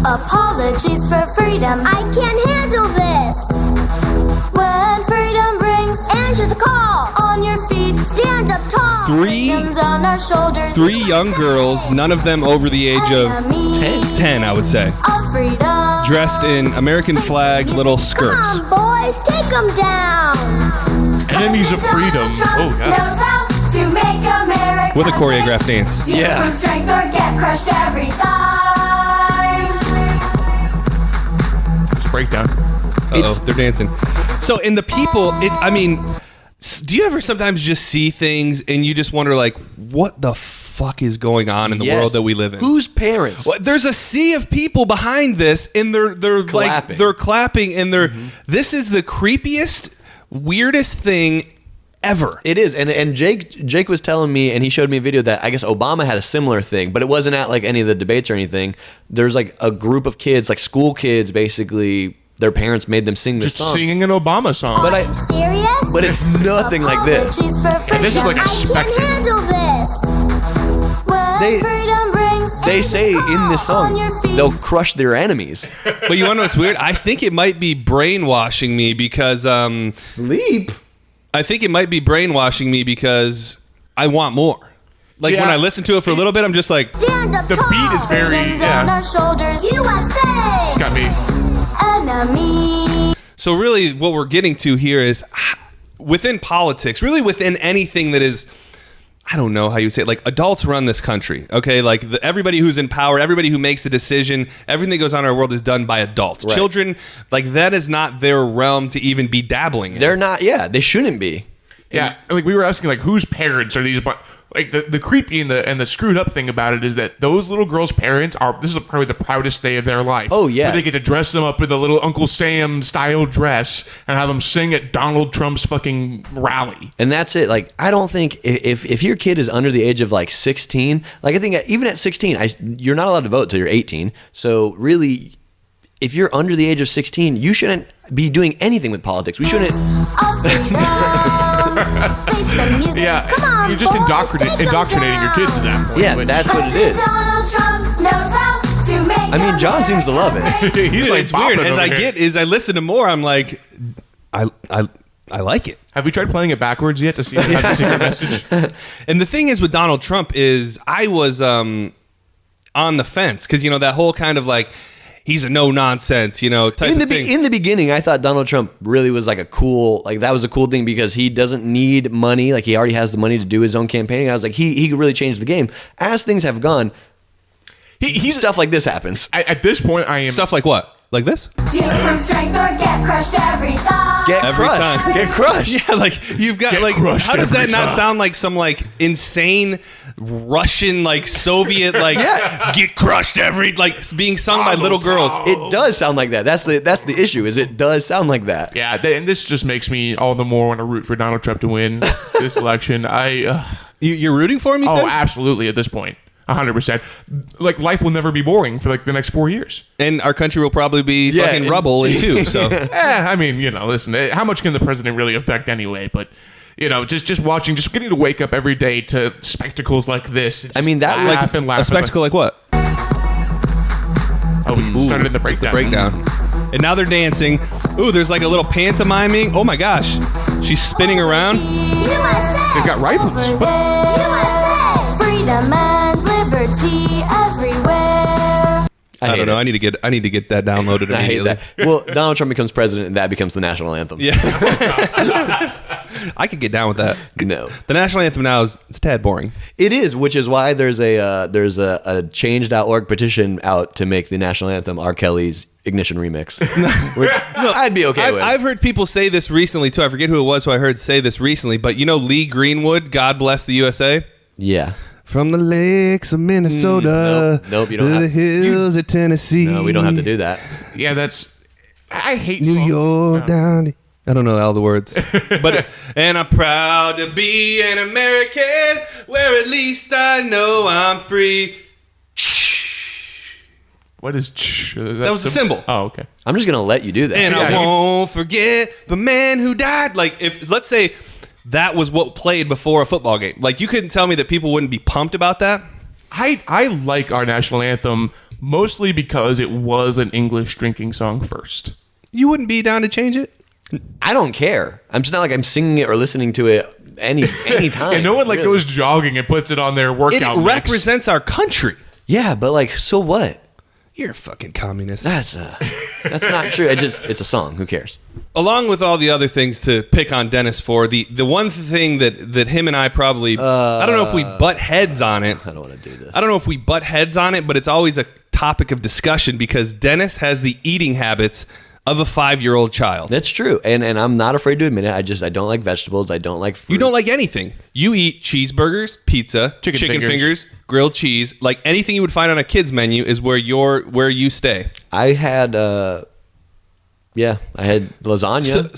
S6: Apologies for freedom. I can't handle this. When freedom rings, answer the call. On your feet, stand up tall. Freedom's on our shoulders.
S3: 3 young girls, none of them over the age of 10, I would say.
S6: Of freedom.
S3: Dressed in American flag little skirts.
S6: Come on, boys, take them down.
S1: Enemies of freedom. Oh, God.
S6: Knows how to make America
S3: With a choreographed
S6: great.
S3: dance.
S6: Do
S4: Yeah.
S6: prove strength or get crushed every time.
S1: Breakdown.
S3: Uh-oh, they're dancing. So in the people, do you ever sometimes just see things and you just wonder what the fuck is going on in the world that we live in?
S4: Whose parents?
S3: Well, there's a sea of people behind this, and they're
S4: Clapping.
S3: they're clapping, and this is the creepiest, weirdest thing ever.
S4: It is, and Jake was telling me, and he showed me a video that I guess Obama had a similar thing, but it wasn't at like any of the debates or anything. There's like a group of kids, like school kids, basically. Their parents made them sing this
S1: Just
S4: song.
S1: singing an Obama song.
S4: But
S6: Are you serious?
S4: But it's nothing like this.
S6: Apologies for freedom.
S1: this is like a
S6: I
S1: spectacle.
S6: can't handle this. When
S4: They-
S6: freedom brings
S4: They
S6: and
S4: say
S6: you
S4: in this
S6: fall
S4: song
S6: on your feet.
S4: they'll crush their enemies.
S3: But you want to know what's weird? I think it might be brainwashing me because
S4: Leap.
S3: I think it might be brainwashing me because I want more. Like
S1: Yeah.
S3: when I listen to it for a little bit, I'm just like,
S6: Stand up
S1: The
S6: tall.
S1: beat is very-
S6: Freedom's
S1: yeah.
S6: on our shoulders. USA.
S1: Got me.
S6: Enemy.
S3: so really what we're getting to here is within politics, really within anything that is, I don't know how you say it, like adults run this country, okay? Like everybody who's in power, everybody who makes a decision, everything that goes on in our world is done by adults.
S4: Right.
S3: Children, like that is not their realm to even be dabbling in.
S4: They're not. Yeah, they shouldn't be.
S1: Yeah, like we were asking, like whose parents are these? But like the creepy and the screwed up thing about it is that those little girls' parents are. This is probably the proudest day of their life.
S4: Oh, yeah.
S1: where they get to dress them up with a little Uncle Sam style dress and have them sing at Donald Trump's fucking rally.
S4: And that's it. Like, I don't think if your kid is under the age of like 16, like I think even at 16, you're not allowed to vote till you're 18. So really, if you're under the age of 16, you shouldn't be doing anything with politics. We shouldn't.
S6: Of freedom. Face the music.
S1: Yeah,
S6: Come on,
S1: you're just
S6: boys, take them
S1: indoctrinating your kids to
S6: down.
S1: that point.
S4: Yeah,
S1: which-
S4: that's what it is.
S6: Donald Trump knows how to make
S4: I mean, John seems to love it.
S1: He's like
S3: It's weird.
S1: bopping
S3: As
S1: over here.
S3: I listen to more, I'm like, I like it.
S1: Have we tried playing it backwards yet to see if it has a secret message?
S3: And the thing is with Donald Trump is I was on the fence because, you know, that whole kind of like, he's a no nonsense, you know, type
S4: In
S3: of thing.
S4: the beginning, I thought Donald Trump really was like that was a cool thing because he doesn't need money. Like he already has the money to do his own campaigning. I was like, he could really change the game. As things have gone,
S1: He's
S4: stuff like this happens.
S1: at this point. I am
S3: Stuff like what? Like this?
S6: Do it from strength or get crushed every time.
S4: Get
S3: Every
S4: crushed.
S3: time.
S4: Get crushed.
S3: Yeah, like you've got
S1: Get
S3: like,
S1: crushed
S3: how does that
S1: every
S3: not
S1: time.
S3: sound like some like insane Russian like Soviet like get crushed every like being sung by little girls?
S4: It does sound like that. That's the issue. Is it does sound like that.
S1: Yeah, and this just makes me all the more want to root for Donald Trump to win this election.
S3: You're rooting for him? You said?
S1: Absolutely at this point, 100%. Like life will never be boring for like the next 4 years.
S3: And our country will probably be
S4: Yeah,
S3: fucking
S4: and-
S3: rubble in two. So
S1: I mean, you know, listen, how much can the president really affect anyway? But you know, just watching, just getting to wake up every day to spectacles like this.
S4: I mean, that
S1: laugh and laugh.
S3: a spectacle like what?
S1: Oh, we started in the breakdown.
S3: Breakdown. And now they're dancing. Ooh, there's like a little pantomiming. Oh my gosh, she's spinning around.
S6: USA.
S1: They've got rifles.
S6: Over there. USA. Freedom and liberty everywhere.
S3: I don't know. I need to get that downloaded
S4: I hate
S3: immediately.
S4: that. Well, Donald Trump becomes president, and that becomes the national anthem.
S3: Yeah. I could get down with that.
S4: No,
S3: The national anthem now it's tad boring.
S4: it is, which is why there's a change.org petition out to make the national anthem R. Kelly's Ignition remix, which I'd be okay with.
S3: I've heard people say this recently too. I forget who it was who I heard say this recently, but you know Lee Greenwood, God bless the USA.
S4: Yeah.
S3: From the lakes of Minnesota,
S4: Nope, you don't
S3: to
S4: have-
S3: the hills of Tennessee.
S4: No, we don't have to do that.
S1: Yeah, that's. I hate
S3: New
S1: songs.
S3: York
S1: No.
S3: down. I don't know all the words, but and I'm proud to be an American, where at least I know I'm free.
S1: What is?
S3: That was a symbol.
S1: Oh, okay.
S4: I'm just gonna let you do that.
S3: And
S1: Yeah,
S3: I
S1: you-
S3: won't forget the man who died. Like, if let's say that was what played before a football game, like you couldn't tell me that people wouldn't be pumped about that.
S1: I like our national anthem mostly because it was an English drinking song first.
S3: You wouldn't be down to change it.
S4: I don't care. I'm just not like I'm singing it or listening to it any time.
S1: And no one like
S4: really.
S1: goes jogging and puts it on their
S3: It
S1: workout mix.
S3: represents our country.
S4: Yeah, but like, so what?
S3: You're a fucking communist.
S4: That's not true. It's a song. Who cares?
S3: Along with all the other things to pick on Dennis for, the one thing that him and I probably I don't know if we butt heads on it.
S4: I don't want to do this.
S3: I don't know if we butt heads on it, but it's always a topic of discussion because Dennis has the eating habits of a 5-year-old child.
S4: That's true, and I'm not afraid to admit it. I don't like vegetables. I don't like fruit.
S3: You don't like anything. You eat cheeseburgers, pizza,
S1: Chicken
S3: fingers.
S1: fingers.
S3: Grilled cheese. Like anything you would find on a kid's menu is where you stay.
S4: I had Yeah, I had lasagna.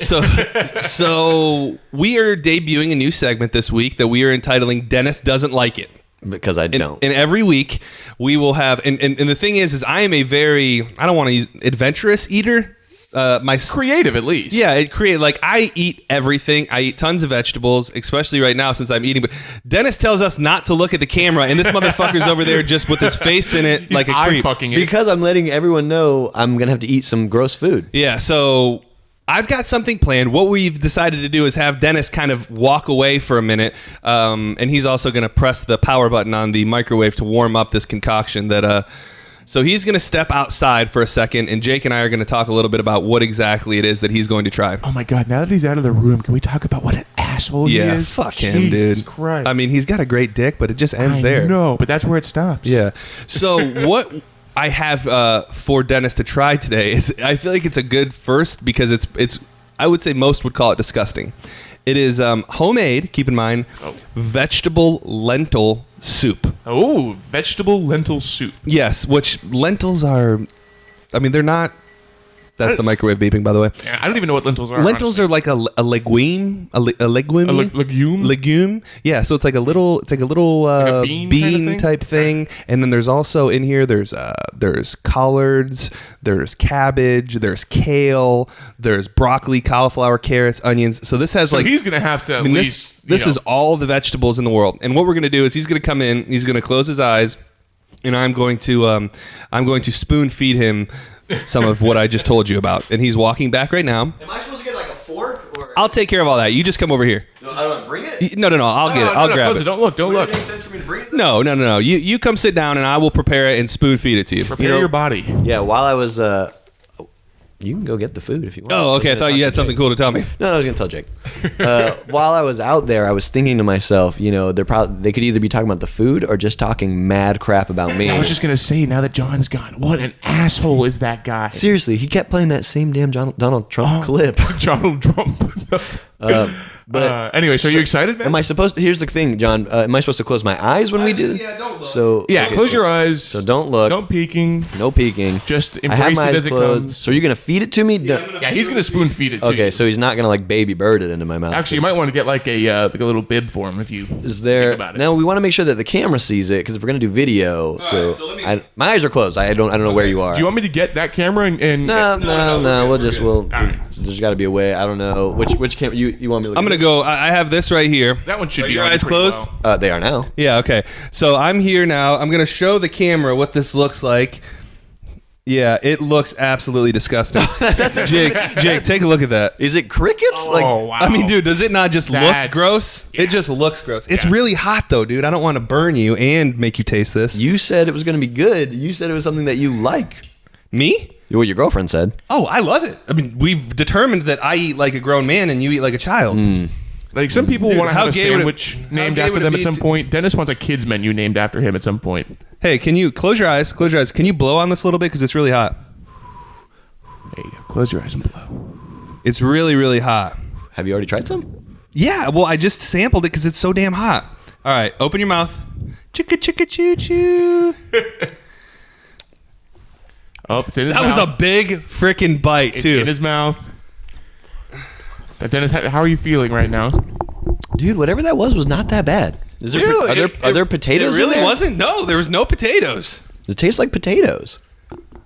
S3: So we are debuting a new segment this week that we are entitling Dennis Doesn't Like It.
S4: Because I don't.
S3: And every week we will have, and the thing is I am a very, I don't want to use adventurous eater.
S1: Creative, at least.
S3: Yeah, like I eat everything. I eat tons of vegetables, especially right now since I'm eating. But Dennis tells us not to look at the camera, and this motherfucker's over there just with his face in it like a creep.
S1: Fucking it.
S4: Because I'm letting everyone know I'm going to have to eat some gross food.
S3: Yeah, so I've got something planned. What we've decided to do is have Dennis kind of walk away for a minute, and he's also going to press the power button on the microwave to warm up this concoction that... So he's going to step outside for a second, and Jake and I are going to talk a little bit about what exactly it is that he's going to try.
S1: Oh my God, now that he's out of the room, can we talk about what an asshole he is?
S3: Fuck him,
S1: Jesus
S3: dude.
S1: Christ.
S3: I mean, he's got a great dick, but it just ends there.
S1: No, but that's where it stops.
S3: Yeah. So what I have for Dennis to try today is, I feel like it's a good first because it's I would say most would call it disgusting. It is homemade, keep in mind, vegetable lentil soup.
S1: Oh, vegetable lentil soup.
S3: Yes, which lentils are, I mean, they're not, that's the microwave beeping, by the way.
S1: Yeah, I don't even know what lentils are.
S3: Lentils are like a legume, a legume,
S1: legume.
S3: Yeah, so it's like a little
S1: a bean
S3: bean type thing. And then there's also in here there's collards, there's cabbage, there's kale, there's broccoli, cauliflower, carrots, onions. So this has
S1: So he's gonna have to at least.
S3: This is all the vegetables in the world. And what we're gonna do is he's gonna come in, he's gonna close his eyes, and I'm going to spoon feed him some of what I just told you about. And he's walking back right now.
S4: Am I supposed to get like a fork? Or
S3: I'll take care of all that. You just come over here.
S4: No, I don't bring it?
S3: No. I'll get it. I'll grab it.
S1: Don't look. Don't look.
S4: Would it make sense for me to bring it? Then?
S3: No. You come sit down and I will prepare it and spoon feed it to you.
S1: Prepare your body.
S4: Yeah, while I was... you can go get the food if you want.
S3: Oh, okay. I thought you had something cool to tell me.
S4: No, I was going to tell Jake. While I was out there, I was thinking to myself, they could either be talking about the food or just talking mad crap about me.
S1: I was just gonna say, now that John's gone, what an asshole is that guy?
S4: Seriously, he kept playing that same damn Donald Trump clip.
S1: Donald Trump.
S4: But
S1: anyway, so are you excited, man?
S4: am I supposed to? Here's the thing, John. Am I supposed to close my eyes when we do this?
S3: Yeah, don't look.
S4: So
S1: Close your eyes.
S4: So don't look.
S1: Don't peeking.
S4: No peeking.
S1: Just
S4: I have
S1: embrace
S4: my
S1: it
S4: eyes
S1: as it
S4: closed.
S1: comes.
S4: So you're gonna feed it to me?
S1: Yeah, he's gonna spoon feed it to you.
S4: Okay, so he's not gonna like baby bird it into my mouth.
S1: Actually, you might want to get like a little bib for him if you
S4: Is there
S1: think about it.
S4: now? We want to make sure that the camera sees it because if we're gonna do video, my eyes are closed. I don't know where you are.
S1: Do you want me to get that camera and
S4: No. We'll
S1: right.
S4: there's got to be a way. I don't know which camera you want me to look
S3: I'm
S4: at
S3: going to go. I have this right here.
S1: that one should
S3: Are
S1: be
S3: your
S1: on
S3: eyes
S1: pretty
S3: closed?
S1: well.
S4: They are now.
S3: Yeah, okay. So I'm here now. I'm going to show the camera what this looks like. Yeah, it looks absolutely disgusting. Jake, take a look at that.
S4: Is it crickets?
S1: Oh, wow.
S3: I mean, dude, does it not just look
S1: That's-
S3: gross?
S1: yeah.
S3: It just looks gross. It's
S1: Yeah.
S3: really hot, though, dude. I don't want to burn you and make you taste this.
S4: You said it was going to be good. You said it was something that you like.
S3: Me?
S4: What your girlfriend said.
S3: Oh, I love it. I mean, we've determined that I eat like a grown man and you eat like a child.
S1: Like some people
S3: Dude,
S1: want to
S3: how
S1: have a
S3: gay would it-
S1: sandwich
S3: how
S1: named
S3: gay
S1: after
S3: would it
S1: them
S3: be
S1: at some
S3: to-
S1: point. Dennis wants a kid's menu named after him at some point.
S3: Hey, can you close your eyes? Close your eyes. Can you blow on this a little bit? Because it's really hot.
S1: There you go. Close your eyes and blow.
S3: It's really, really hot.
S4: Have you already tried some?
S3: Yeah, well, I just sampled it because it's so damn hot. All right, open your mouth. Chicka, chicka, choo, choo.
S1: Oh, it's in his
S3: That
S1: mouth.
S3: was a big freaking bite,
S1: It's
S3: too.
S1: in his mouth. Dennis, how are you feeling right now?
S4: Dude, whatever that was not that bad. Is there,
S3: Dude,
S4: are there potatoes
S3: It really
S4: in there?
S3: wasn't. No, there was no potatoes.
S4: It tastes like potatoes.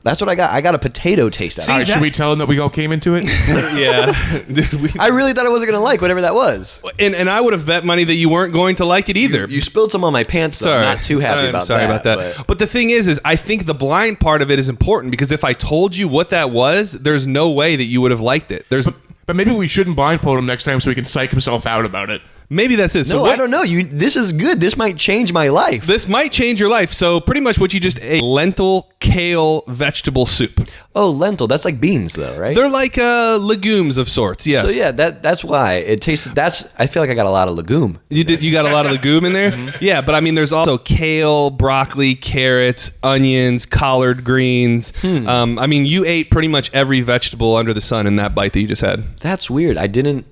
S4: That's what I got. I got a potato taste out
S1: All
S4: of
S1: right,
S4: it.
S1: should we tell him that we all came into it?
S3: Yeah. Dude,
S4: I really thought I wasn't going to like whatever that was.
S3: and I would have bet money that you weren't going to like it either.
S4: You spilled some on my pants, though.
S3: Sorry.
S4: I'm not too happy
S3: I'm
S4: about
S3: sorry
S4: that.
S3: about that. But the thing is I think the blind part of it is important because if I told you what that was, there's no way that you would have liked it.
S1: But maybe we shouldn't blindfold him next time so he can psych himself out about it.
S3: Maybe that's it. So
S4: No,
S3: what,
S4: I don't know. This is good. This might change my life.
S3: This might change your life. So pretty much what you just ate, lentil kale vegetable soup.
S4: Oh, lentil. That's like beans, though, right?
S3: They're like legumes of sorts. Yes.
S4: So yeah, that's why it tasted. I feel like I got a lot of legume.
S3: You got a lot of legume in there? Yeah, but I mean there's also kale, broccoli, carrots, onions, collard greens. I mean you ate pretty much every vegetable under the sun in that bite that you just had.
S4: That's weird. I didn't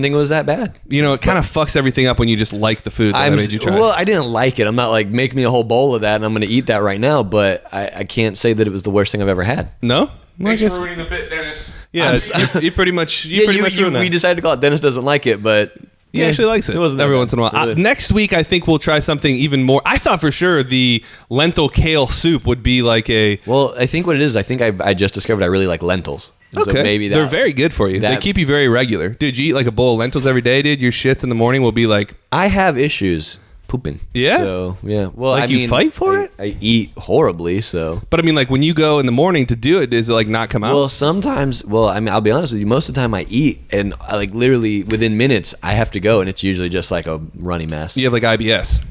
S4: think it was that bad.
S3: You know, it kind of fucks everything up when you just like the food that I made you try.
S4: Well, I didn't like it. I'm not like make me a whole bowl of that and I'm going to eat that right now. But I can't say that it was the worst thing I've ever had.
S3: No? Well, I guess
S1: ruining the bit, Dennis.
S3: Yeah, you pretty much ruined that.
S4: we decided to call it Dennis Doesn't Like It, but
S3: He actually likes it.
S4: It wasn't that
S3: every
S4: bad.
S3: once in a while.
S4: Really.
S3: Next week, I think we'll try something even more. I thought for sure the lentil kale soup would be like a.
S4: Well, I think what it is, I think I just discovered I really like lentils.
S3: Okay.
S4: So maybe
S3: they're very good for you. They keep you very regular. Dude, you eat like a bowl of lentils every day, dude. Your shits in the morning will be like.
S4: I have issues pooping.
S3: Yeah?
S4: So, yeah. Well,
S3: Like,
S4: I
S3: you
S4: mean,
S3: fight for it?
S4: I eat horribly, so.
S3: But I mean, like when you go in the morning to do it, does it like not come out?
S4: Well, sometimes, I mean, I'll be honest with you, most of the time I eat, and like literally within minutes, I have to go, and it's usually just like a runny mess.
S3: You have like IBS.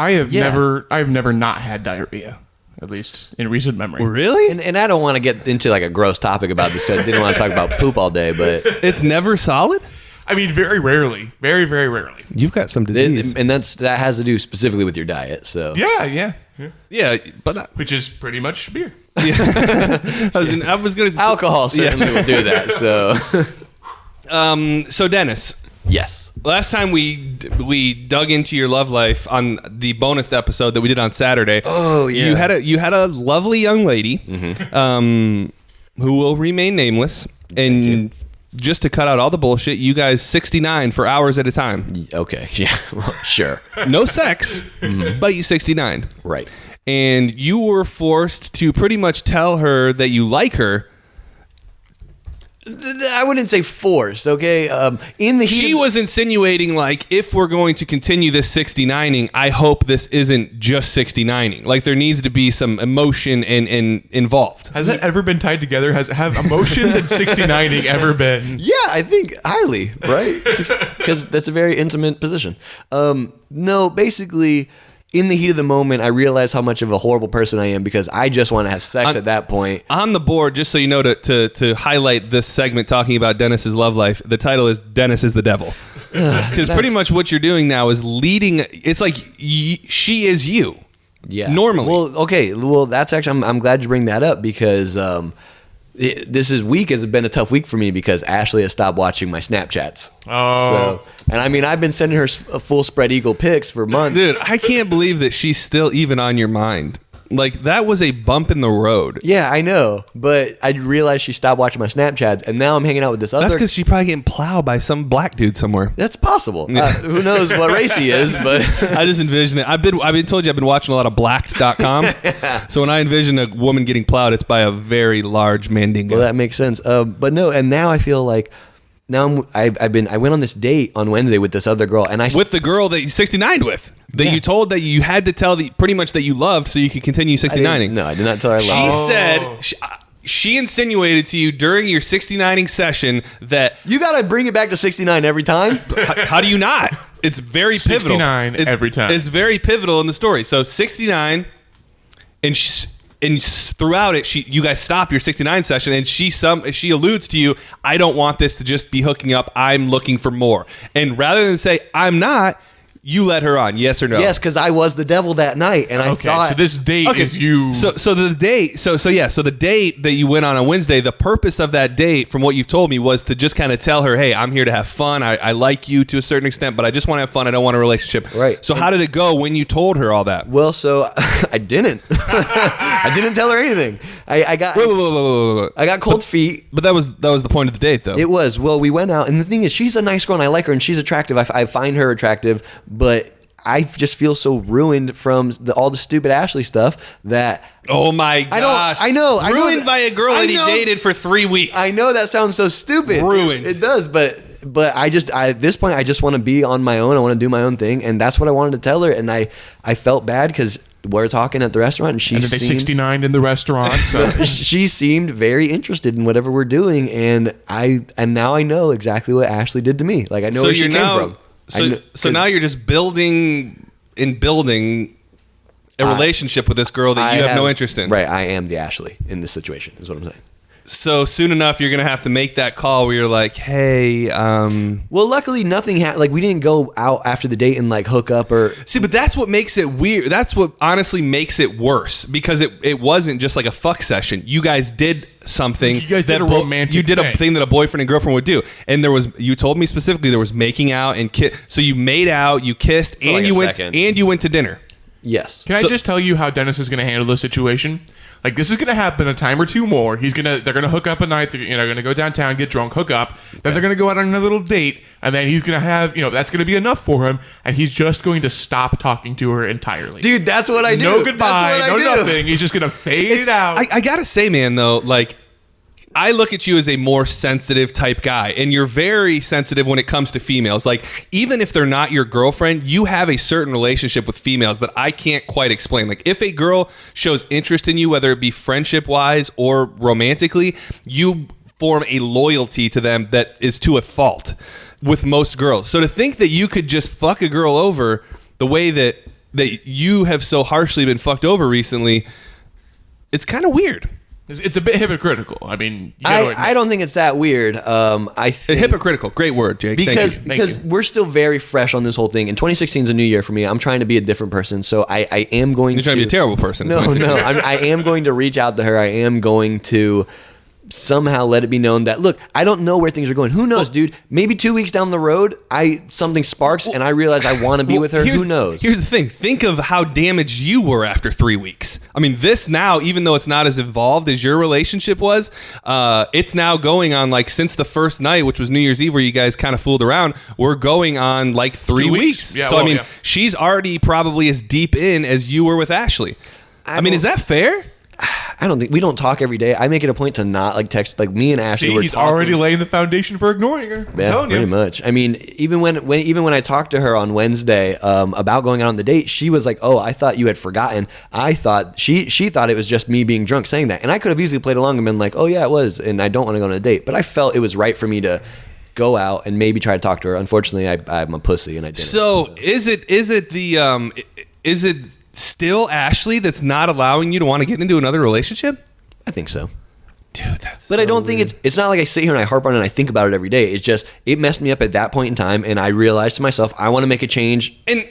S1: I've never not had diarrhea, at least in recent memory.
S3: Really?
S4: And I don't want to get into like a gross topic about this. I didn't want to talk about poop all day, but
S3: It's never solid?
S1: I mean, very rarely. Very, very rarely.
S3: You've got some disease.
S4: and that has to do specifically with your diet. So
S1: Yeah.
S3: Yeah, but
S1: Which is pretty much beer.
S3: I was going to say.
S4: alcohol certainly will do that. So
S3: So Dennis,
S4: yes.
S3: last time we dug into your love life on the bonus episode that we did on Saturday.
S4: Oh, yeah.
S3: You had a lovely young lady, who will remain nameless, and just to cut out all the bullshit, you guys 69 for hours at a time.
S4: Okay. Yeah. Well, sure.
S3: No sex, but you 69.
S4: Right.
S3: And you were forced to pretty much tell her that you like her.
S4: I wouldn't say force. Okay. In the heat
S3: She
S4: of-
S3: was insinuating, like, if we're going to continue this 69ing, I hope this isn't just 69ing. Like, there needs to be some emotion and involved.
S1: Has that ever been tied together? Have emotions and 69ing ever been?
S4: Yeah, I think highly, right? Because that's a very intimate position. No, basically, in the heat of the moment, I realized how much of a horrible person I am because I just want to have sex at that point.
S3: On the board, just so you know, to highlight this segment talking about Dennis's love life, the title is Dennis is the Devil. Because pretty much what you're doing now is leading. It's like she is you.
S4: Yeah.
S3: Normally.
S4: Well, okay. Well, that's actually, I'm glad you bring that up because this week has been a tough week for me because Ashley has stopped watching my Snapchats.
S1: Oh.
S4: So, and I mean, I've been sending her full spread eagle pics for months.
S3: Dude, I can't believe that she's still even on your mind. Like, that was a bump in the road.
S4: Yeah, I know. But I realized she stopped watching my Snapchats, and now I'm hanging out with this other.
S3: That's because she's probably getting plowed by some black dude somewhere.
S4: That's possible. Who knows what race he is, but
S3: I just envision it. I've been told you I've been watching a lot of blacked.com. So when I envision a woman getting plowed, it's by a very large mandingo.
S4: well, that makes sense. But no, and now I feel like now I went on this date on Wednesday with this other girl, and
S3: with the girl that you 69'd with. That
S4: Yeah.
S3: you told that you had to tell pretty much that you loved so you could continue 69ing.
S4: No, I did not tell her I
S3: She
S4: loved her.
S3: said she insinuated to you during your 69ing session that
S4: You gotta bring it back to 69 every time.
S3: how do you not? It's very pivotal.
S1: 69 every time.
S3: It's very pivotal in the story. So 69, and throughout it, you guys stop your 69 session, and she alludes to you. I don't want this to just be hooking up. I'm looking for more. And rather than say I'm not, you let her on. Yes or no?
S4: Yes, because I was the devil that night, and I
S1: Okay,
S4: thought.
S1: so this date is you.
S3: So the date. So the date that you went on Wednesday. The purpose of that date, from what you've told me, was to just kind of tell her, "Hey, I'm here to have fun. I like you to a certain extent, but I just want to have fun. I don't want a relationship."
S4: Right.
S3: So how did it go when you told her all that?
S4: Well, so I didn't. I didn't tell her anything. I got.
S3: Wait.
S4: I got cold feet.
S3: But that was the point of the date, though.
S4: It was. Well, we went out, and the thing is, she's a nice girl, and I like her, and she's attractive. I find her attractive, but I just feel so ruined from all the stupid Ashley stuff that.
S3: Oh my gosh!
S4: I know.
S3: Ruined by a girl that he
S4: know.
S3: dated for 3 weeks.
S4: I know that sounds so stupid.
S3: Ruined.
S4: It does, but at this point, I just want to be on my own. I want to do my own thing, and that's what I wanted to tell her. And I felt bad because we're talking at the restaurant, and she
S1: and they 69 in the restaurant. So.
S4: she seemed very interested in whatever we're doing, and now I know exactly what Ashley did to me. Like I know where she came from.
S3: So now you're just building a relationship with this girl that you have no interest in.
S4: Right, I am the Ashley in this situation, is what I'm saying.
S3: So soon enough, you're gonna have to make that call where you're like, "Hey,
S4: Well, luckily nothing happened. Like we didn't go out after the date and like hook up or.
S3: See, but that's what makes it weird. That's what honestly makes it worse because it wasn't just like a fuck session. You guys did something.
S1: You guys did a romantic
S3: You did a
S1: thing.
S3: thing that a boyfriend and girlfriend would do. And you told me specifically there was making out and so you made out, you kissed, and
S4: like
S3: you
S4: a
S3: went
S4: second.
S3: and you went to dinner.
S4: Yes.
S1: Can I just tell you how Dennis is going to handle the situation? Like, this is gonna happen a time or two more. They're gonna hook up a night. They're gonna go downtown, get drunk, hook up. Then they're gonna go out on a little date, and then he's gonna have that's gonna be enough for him, and he's just going to stop talking to her entirely.
S4: Dude, that's what I do.
S1: No goodbye,
S4: That's what
S1: no
S4: I do.
S1: nothing. He's just gonna fade out.
S3: I gotta say, man, though, like, I look at you as a more sensitive type guy, and you're very sensitive when it comes to females. Like, even if they're not your girlfriend, you have a certain relationship with females that I can't quite explain. Like, if a girl shows interest in you, whether it be friendship-wise or romantically, you form a loyalty to them that is to a fault with most girls. So to think that you could just fuck a girl over the way that you have so harshly been fucked over recently, it's kind of weird.
S1: It's a bit hypocritical. I mean,
S4: I don't think it's that weird. I think
S3: Hypocritical. Great word, Jake.
S4: because
S3: Thank you.
S4: we're still very fresh on this whole thing. And 2016 is a new year for me. I'm trying to be a different person, so I am going.
S3: You're trying to be a terrible person.
S4: No. I am going to reach out to her. I am going to somehow let it be known that, look, I don't know where things are going. Who knows, dude? Maybe 2 weeks down the road, something sparks and I realize I want to be with her. Who knows?
S3: Here's the thing. Think of how damaged you were after 3 weeks. I mean, this now, even though it's not as evolved as your relationship was, it's now going on, like, since the first night, which was New Year's Eve, where you guys kind of fooled around, we're going on like 3 weeks.
S1: Yeah,
S3: so, I mean, she's already probably as deep in as you were with Ashley. I mean, is that fair?
S4: I don't think we don't talk every day. I make it a point to not like text. Like me and Ashley,
S1: See,
S4: we're
S1: he's
S4: talking.
S1: already laying the foundation for ignoring her. I'm telling you.
S4: Pretty much. I mean, even when I talked to her on Wednesday about going out on the date, she was like, "Oh, I thought you had forgotten." I thought she thought it was just me being drunk saying that, and I could have easily played along and been like, "Oh yeah, it was," and I don't want to go on a date, but I felt it was right for me to go out and maybe try to talk to her. Unfortunately, I'm a pussy and I didn't.
S3: So is it still Ashley that's not allowing you to want to get into another relationship?
S4: I think so.
S3: Dude, that's
S4: But I don't think it's not like I sit here and I harp on it and I think about it every day. It's just, it messed me up at that point in time, and I realized to myself, I want to make a change.
S3: And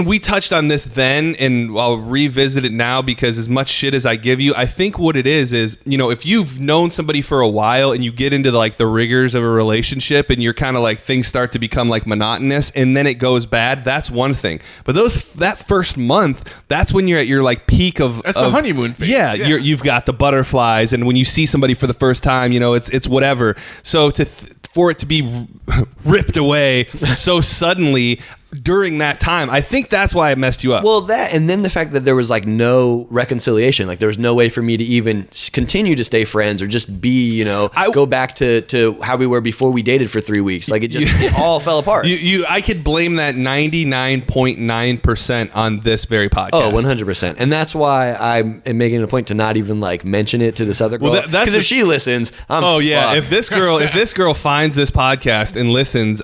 S3: we touched on this then, and I'll revisit it now because as much shit as I give you, I think what it is, if you've known somebody for a while and you get into the rigors of a relationship and you're kind of like, things start to become like monotonous and then it goes bad, that's one thing. But that first month, that's when you're at your like peak of...
S1: That's the honeymoon phase.
S3: Yeah, you've got the butterflies, and when you see somebody for the first time, it's whatever. So for it to be ripped away so suddenly during that time, I think that's why it messed you up.
S4: Well, that, and then the fact that there was like no reconciliation, like there was no way for me to even continue to stay friends or just be, go back to how we were before we dated for 3 weeks. Like it all fell apart.
S3: I could blame that 99.9% on this very podcast.
S4: Oh, 100%. And that's why I'm making it a point to not even like mention it to this other girl. Because if she listens, I'm fucked.
S3: If this girl finds this podcast and listens,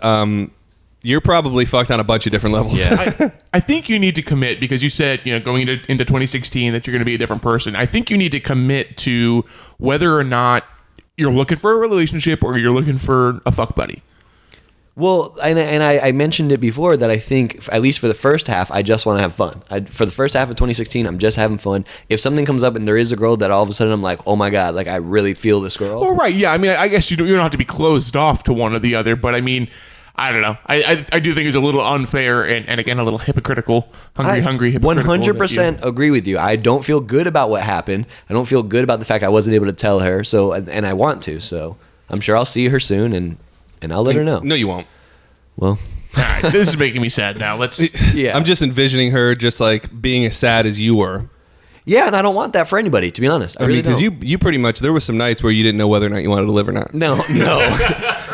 S3: you're probably fucked on a bunch of different levels.
S1: Yeah. I think you need to commit, because you said, going into 2016 that you're going to be a different person. I think you need to commit to whether or not you're looking for a relationship or you're looking for a fuck buddy.
S4: Well, and I mentioned it before that I think, at least for the first half, I just want to have fun. For the first half of 2016, I'm just having fun. If something comes up and there is a girl that all of a sudden I'm like, oh my God, like I really feel this girl.
S1: Well, right. Yeah. I mean, I guess you don't have to be closed off to one or the other, but I mean, I don't know. I do think it's a little unfair and again, a little hypocritical. Hungry, hypocritical.
S4: 100% agree with you. I don't feel good about what happened. I don't feel good about the fact I wasn't able to tell her. So, and I want to. So I'm sure I'll see her soon and I'll let her know.
S3: No, you won't.
S4: Well,
S1: all right, this is making me sad now.
S4: Yeah.
S3: I'm just envisioning her just like being as sad as you were.
S4: Yeah, and I don't want that for anybody, to be honest. I really
S3: because
S4: don't.
S3: you pretty much, there was some nights where you didn't know whether or not you wanted to live or not.
S4: No.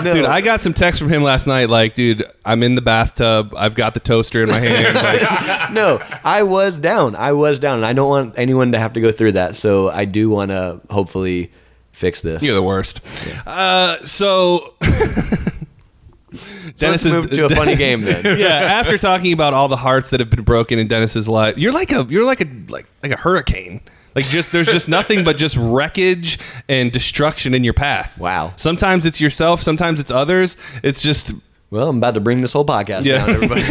S3: Dude, I got some text from him last night like, dude, I'm in the bathtub. I've got the toaster in my hand. Like,
S4: No, I was down. And I don't want anyone to have to go through that. So I do want to hopefully fix this.
S3: you're the worst. Yeah. So
S4: Let's move to a funny game then.
S3: Yeah, after talking about all the hearts that have been broken in Dennis's life, you're like a hurricane. Like there's just nothing but just wreckage and destruction in your path.
S4: Wow.
S3: Sometimes it's yourself, sometimes it's others. It's just
S4: Well, I'm about to bring this whole podcast down, everybody.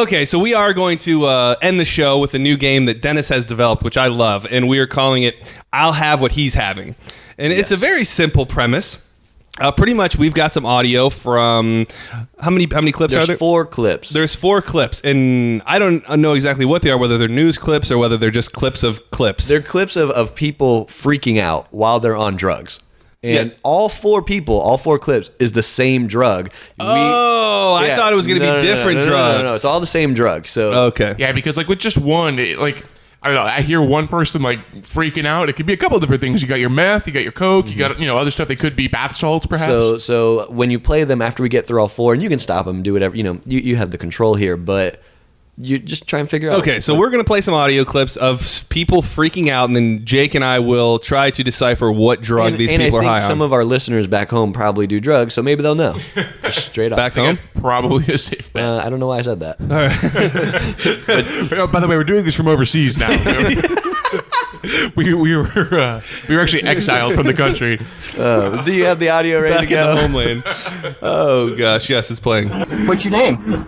S3: okay, so we are going to end the show with a new game that Dennis has developed, which I love, and we are calling it I'll Have What He's Having. And it's a very simple premise. Pretty much, we've got some audio from how many clips are there?
S4: There's 4 clips.
S3: There's 4 clips, and I don't know exactly what they are, whether they're news clips or whether they're just clips of clips.
S4: They're clips of people freaking out while they're on drugs. And all 4 clips is the same drug.
S3: I thought it was going to be different drugs.
S4: No, it's all the same drug. So
S3: Okay.
S1: Yeah, because like with just one, I don't know. I hear one person like freaking out. It could be a couple of different things. You got your meth, you got your coke, you got other stuff. They could be bath salts, perhaps.
S4: So when you play them after we get through all 4, and you can stop them, do whatever. You have the control here, but you just try and figure out.
S3: Okay, so we're going to play some audio clips of people freaking out, and then Jake and I will try to decipher what drug these people are high on.
S4: I think some of our listeners back home probably do drugs, so maybe they'll know. Just straight up.
S3: Back home?
S1: That's probably a safe bet.
S4: I don't know why I said that.
S1: By the way, we're doing this from overseas now. we were actually exiled from the country.
S4: Do you have the audio ready
S3: Back
S4: to
S3: in the
S4: go?
S3: homeland. Oh, gosh, yes, it's playing.
S7: What's your name?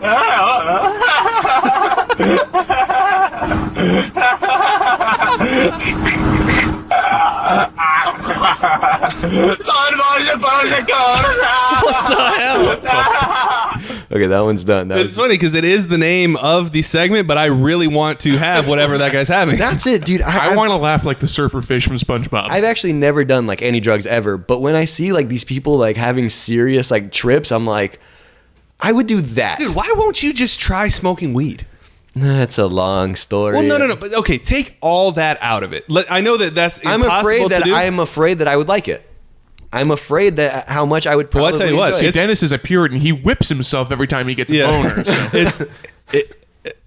S4: Okay, that one's done.
S3: It's funny because it is the name of the segment, but I really want to have whatever that guy's having.
S4: That's it, dude.
S1: I want to laugh like the surfer fish from SpongeBob.
S4: I've actually never done like any drugs ever, but when I see like these people like having serious like trips, I'm like, I would do that.
S3: Dude, why won't you just try smoking weed?
S4: That's a long story.
S3: Well, no. But okay, take all that out of it. I know that's impossible
S4: I'm afraid that I would like it. I'm afraid that how much I would probably.
S3: Well, I'll tell you what.
S4: enjoy it.
S1: See, Dennis is a Puritan. He whips himself every time he gets a boner. So.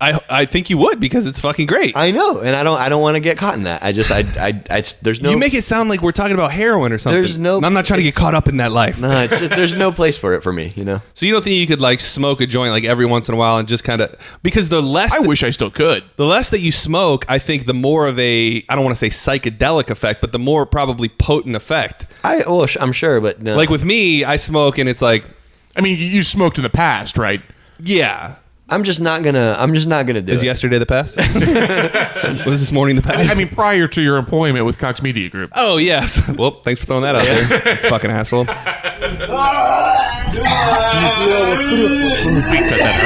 S3: I think you would because it's fucking great.
S4: I know, and I don't want to get caught in that. There's no.
S3: You make it sound like we're talking about heroin or something.
S4: There's no-
S3: I'm not trying to get caught up in that life.
S4: No, it's just there's no place for it for me.
S3: So you don't think you could like smoke a joint like every once in a while and just kind of because the less
S1: I wish I still could.
S3: the less that you smoke, I think the more of a I don't want to say psychedelic effect, but the more probably potent effect.
S4: I'm sure, but no.
S3: Like with me, I smoke and it's like
S1: I mean, you smoked in the past, right?
S3: yeah.
S4: I'm just not gonna do
S3: Is
S4: it.
S3: yesterday the past? Was this morning the past?
S1: I mean, prior to your employment with Cox Media Group.
S3: oh yeah. Well, thanks for throwing that out there, you fucking asshole.
S1: We cut that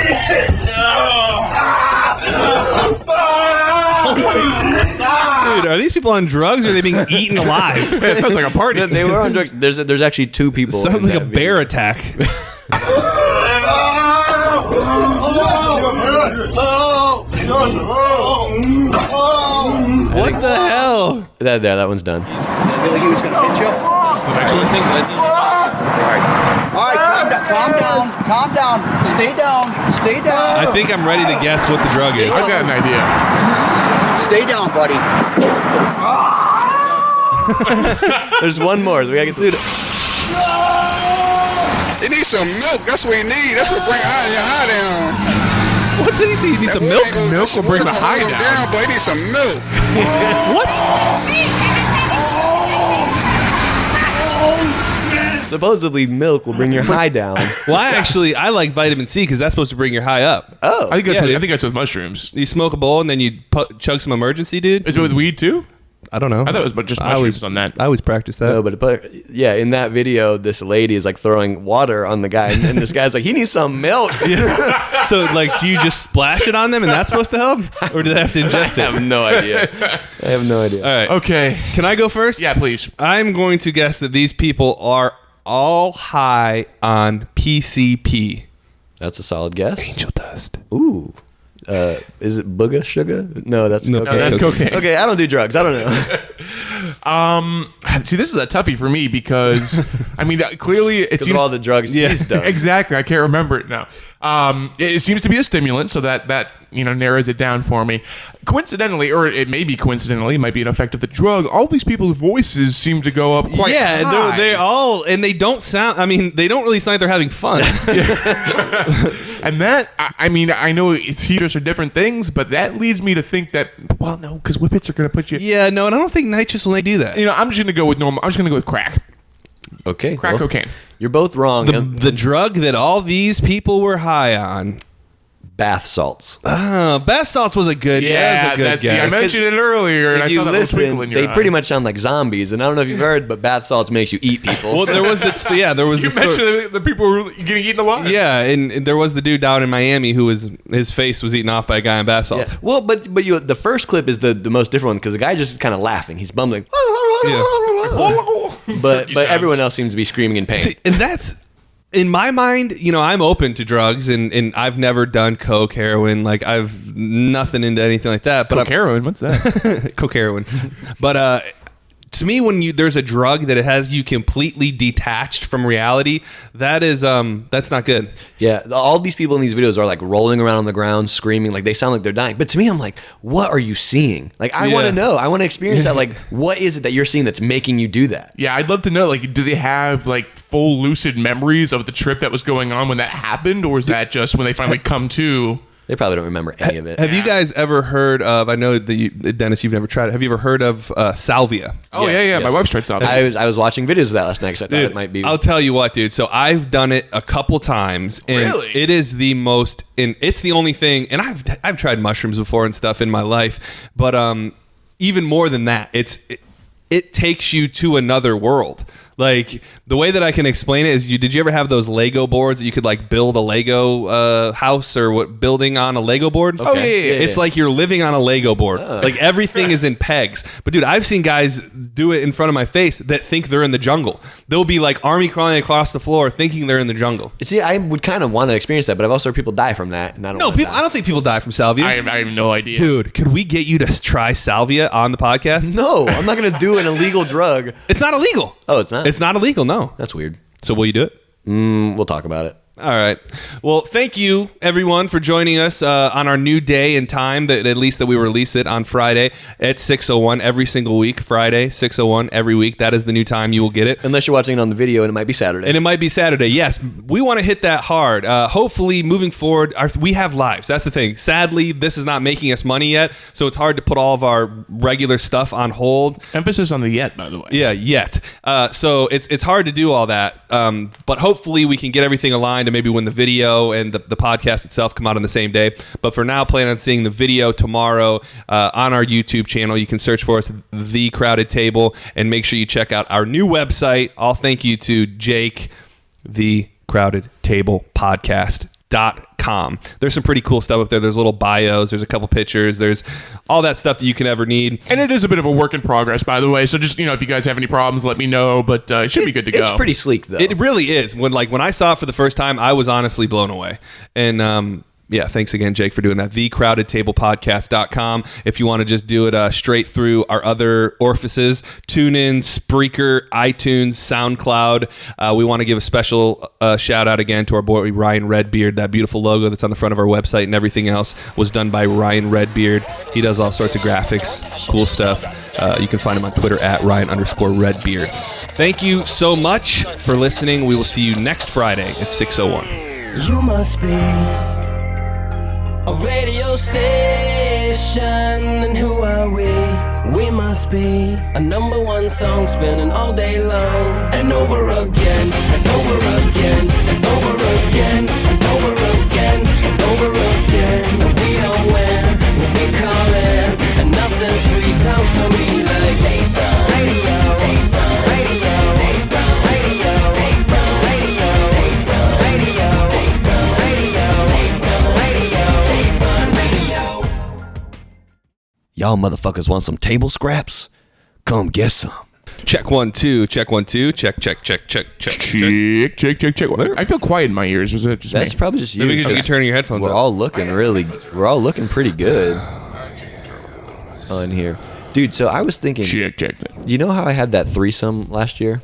S1: out.
S3: Dude, are these people on drugs or are they being eaten alive?
S1: It sounds like a party.
S4: They were on drugs. There's actually 2 people.
S3: Sounds
S4: in
S3: like a
S4: that video.
S3: bear attack. What the hell?
S4: That one's done.
S7: I feel like he was gonna hit you.
S1: That's the next one.
S7: All right, calm down. Stay down.
S3: I think I'm ready to guess what the drug is.
S1: I've got an idea.
S7: Stay down, buddy.
S4: There's one more. So we gotta get through it.
S8: He needs some milk. That's what he needs. That's what bring your high down.
S3: What did he say? He needs some milk?
S1: Milk will bring the high down.
S8: But he needs some milk.
S3: What?
S4: Supposedly milk will bring your high down.
S3: Well, I like vitamin C because that's supposed to bring your high up.
S4: Oh,
S1: I think that's
S3: Yeah,
S1: what,
S3: dude.
S1: I think that's with mushrooms.
S3: You smoke a bowl and then you chug some emergency, dude?
S1: Is it with weed too?
S3: I don't know.
S1: I thought it was just
S3: I
S1: mushrooms on that.
S3: I always practice that.
S4: no, but yeah, in that video, this lady is like throwing water on the guy, and this guy's like, he needs some milk.
S3: So, like, do you just splash it on them and that's supposed to help? Or do they have to ingest
S4: I
S3: it?
S4: have no idea. I have no idea.
S3: All right.
S1: Okay.
S3: Can I go first?
S1: Yeah, please.
S3: I'm going to guess that these people are all high on PCP.
S4: That's a solid guess.
S3: Angel dust.
S4: Ooh. Is it booga sugar? No, that's
S3: No,
S4: cocaine.
S1: that's cocaine.
S4: Okay, I don't do drugs. I don't know.
S1: See, this is a toughie for me because, I mean, clearly it
S4: Because
S1: seems
S4: of all the drugs
S3: Yeah.
S4: he's done.
S1: exactly. I can't remember it now. It seems to be a stimulant, so that narrows it down for me. Coincidentally, or it may be coincidentally, it might be an effect of the drug. All these people's voices seem to go up quite
S3: Yeah,
S1: high.
S3: they're all, and they don't sound, I mean, they don't really sound like they're having fun.
S1: And that, I mean, I know it's heaters are different things, but that leads me to think that, well, no, because whippets are going to put you.
S3: Yeah, no, and I don't think nitrous will do that.
S1: I'm just going to go with normal. I'm just going to go with crack.
S4: Okay.
S1: Crack cocaine.
S4: You're both wrong.
S3: The drug that all these people were high on,
S4: Bath salts.
S3: Bath salts was a good. that was a good guess.
S1: I mentioned it earlier, and I
S4: If
S1: saw
S4: you
S1: that little
S4: listen,
S1: twinkle in your
S4: they
S1: eye.
S4: pretty much sound like zombies. And I don't know if you've heard, but bath salts makes you eat people.
S3: Well, there was this. Yeah, there was
S1: You
S3: this.
S1: mentioned the people who were getting eaten alive.
S3: Yeah, and there was the dude down in Miami who was his face was eaten off by a guy in bath
S4: Yeah.
S3: salts.
S4: Well, but the first clip is the most different one because the guy just is kind of laughing. He's bumbling. But
S1: Turkey sounds.
S4: everyone else seems to be screaming in pain.
S3: See, and that's in my mind, I'm open to drugs and I've never done coke, heroin, like I've nothing into anything like that. But
S1: Heroin, what's that?
S3: coke, heroin. But to me, when there's a drug that has you completely detached from reality, that is that's not good.
S4: Yeah, all these people in these videos are like rolling around on the ground, screaming, like they sound like they're dying. But to me, I'm like, what are you seeing? Like, I want to know. I want to experience that. Like, what is it that you're seeing that's making you do that?
S1: Yeah, I'd love to know. Like, do they have like full lucid memories of the trip that was going on when that happened, or is that just when they finally come to?
S4: They probably don't remember any of it.
S3: Have you guys ever heard of? I know that Dennis, you've never tried it. Have you ever heard of salvia?
S1: Oh yeah. My wife's tried something.
S4: I was watching videos of that last night because I thought it might be.
S3: I'll tell you what, dude. So I've done it a couple times, and
S1: Really?
S3: it is the most. And it's the only thing. And I've tried mushrooms before and stuff in my life, but even more than that, it takes you to another world. Like the way that I can explain it is, did you ever have those Lego boards that you could like build a Lego house or building on a Lego board?
S1: Oh, yeah.
S3: It's like you're living on a Lego board. Like everything is in pegs. But dude, I've seen guys do it in front of my face that think they're in the jungle. They'll be like army crawling across the floor thinking they're in the jungle.
S4: See, I would kind of want to experience that, but I've also heard people die from that, and I don't.
S3: No,
S4: wanna
S3: people,
S4: die.
S3: I don't think people die from salvia.
S1: I have no idea.
S3: Dude, could we get you to try salvia on the podcast?
S4: No, I'm not gonna do an illegal drug.
S3: It's not illegal.
S4: Oh, it's not.
S3: It's not illegal, no.
S4: That's weird.
S3: So will you do it?
S4: We'll talk about it.
S3: All right. Well, thank you everyone for joining us on our new day and time that at least that we release it on Friday at 6:01 every single week. Friday 6:01 every week. That is the new time. You will get it.
S4: Unless you're watching it on the video, and it might be Saturday.
S3: And it might be Saturday. Yes, we want to hit that hard. Hopefully, moving forward, we have lives. That's the thing. Sadly, this is not making us money yet, so it's hard to put all of our regular stuff on hold.
S1: Emphasis on the yet, by the way.
S3: Yeah, yet. So it's hard to do all that. But hopefully, we can get everything aligned, and maybe when the video and the podcast itself come out on the same day. But for now, plan on seeing the video tomorrow on our YouTube channel. You can search for us, The Crowded Table, and make sure you check out our new website. All thank you to Jake, The Crowded Table Podcast.com. There's some pretty cool stuff up there. There's little bios. There's a couple pictures. There's all that stuff that you can ever need.
S1: And it is a bit of a work in progress, by the way. So just, if you guys have any problems, let me know. But it should be good to go.
S4: It's pretty sleek, though.
S3: It really is. When I saw it for the first time, I was honestly blown away. And yeah, thanks again, Jake, for doing that. TheCrowdedTablePodcast.com. If you want to just do it straight through our other orifices, TuneIn, Spreaker, iTunes, SoundCloud. We want to give a special shout out again to our boy Ryan Redbeard. That beautiful logo that's on the front of our website and everything else was done by Ryan Redbeard. He does all sorts of graphics, cool stuff. You can find him on Twitter at Ryan_Redbeard. Thank you so much for listening. We will see you next Friday at 6:01.
S2: You must be a radio station, and who are we? We must be a #1 song spinning all day long, and over again, and over again, and over again, and over again, and over again. And we don't win what we call it, and nothing's free. Sounds to me like State Run Radio, State Run Radio, State Run Radio, State Run Radio, State Run Radio, State Run Radio, State Run Radio, State Run Radio.
S4: Y'all motherfuckers want some table scraps? Come get some.
S3: Check 1 2. Check 1 2. Check.
S1: Check. I feel quiet in my ears. Was it just
S4: That's
S1: me?
S4: probably just you.
S3: Maybe because you're turning your headphones
S4: We're
S3: up.
S4: all looking pretty good on here. Dude, so I was thinking,
S1: Check.
S4: you know how I had that threesome last year?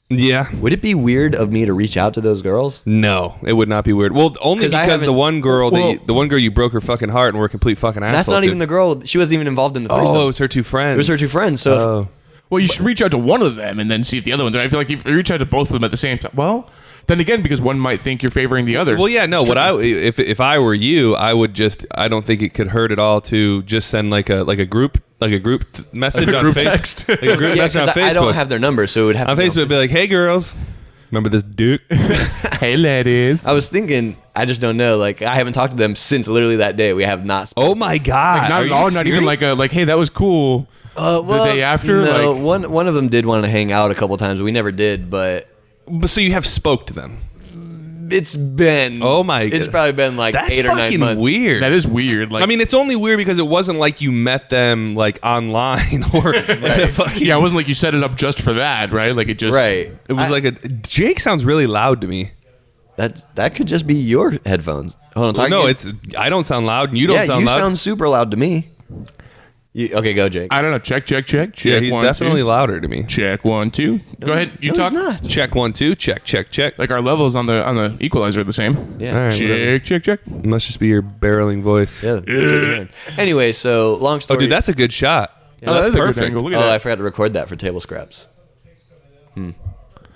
S3: Yeah.
S4: Would it be weird of me to reach out to those girls?
S3: No, it would not be weird. Well, only
S4: 'Cause I
S3: because the
S4: haven't-
S3: one girl
S4: Well-
S3: the one girl you broke her fucking heart and were a complete fucking asshole.
S4: That's not
S3: to.
S4: even the girl. She wasn't even involved in the threesome.
S3: Oh, it was her two friends.
S4: It was her two friends. So
S3: Oh.
S1: Well, you should reach out to one of them and then see if the other one's. I feel like if you reach out to both of them at the same time, well, then again, because one might think you're favoring the other.
S3: Well, yeah, no. If I were you, I would just. I don't think it could hurt at all to just send like a group message
S1: A
S3: on
S1: group
S3: Facebook.
S1: text.
S3: Like a group
S4: yeah,
S3: message on
S4: 'cause
S3: Facebook.
S4: I don't have their number, so it would have
S3: on
S4: to
S3: Facebook, be like, "Hey, girls, Remember this dick?
S1: Hey, ladies.
S4: I was thinking, I just don't know. Like, I haven't talked to them since literally that day. We have not.
S3: Oh my god!
S1: Not
S3: Are
S1: at
S3: you
S1: all. Not even
S3: serious?
S1: like hey, that was cool.
S4: Well,
S1: the day after.
S4: No,
S1: Like,
S4: one of them did want to hang out a couple times. But we never did, but
S3: But so you have spoke to them?
S4: it's been.
S3: Oh my!
S4: It's probably been like
S3: That's
S4: 8 or 9
S3: fucking
S4: months.
S3: weird.
S1: that is weird. Like,
S3: I mean, it's only weird because it wasn't like you met them like online or fucking,
S1: yeah, it wasn't like you set it up just for that, right? Like it just
S4: Right.
S3: It was like a Jake sounds really loud to me.
S4: That could just be your headphones. Hold on, talk
S3: No,
S4: again.
S3: it's I don't sound loud and you don't
S4: yeah.
S3: sound
S4: You
S3: loud.
S4: sound super loud to me. Okay, go, Jake.
S1: I don't know. Check.
S3: yeah, he's
S1: 1,
S3: definitely
S1: 2.
S3: louder to me.
S1: Check 1, 2. Go ahead. You
S4: No,
S1: talk.
S4: he's not.
S3: Check 1 2. Check.
S1: Like our levels on the equalizer are the same.
S4: Yeah.
S3: All right,
S1: Check.
S3: It must just be your barreling voice.
S4: Yeah. Anyway, so long
S3: Oh,
S4: story.
S3: dude, that's a good shot.
S1: Oh,
S3: that's
S1: that is a good
S3: perfect.
S1: angle. Look at
S4: Oh, I
S1: that.
S4: forgot to record that for table scraps.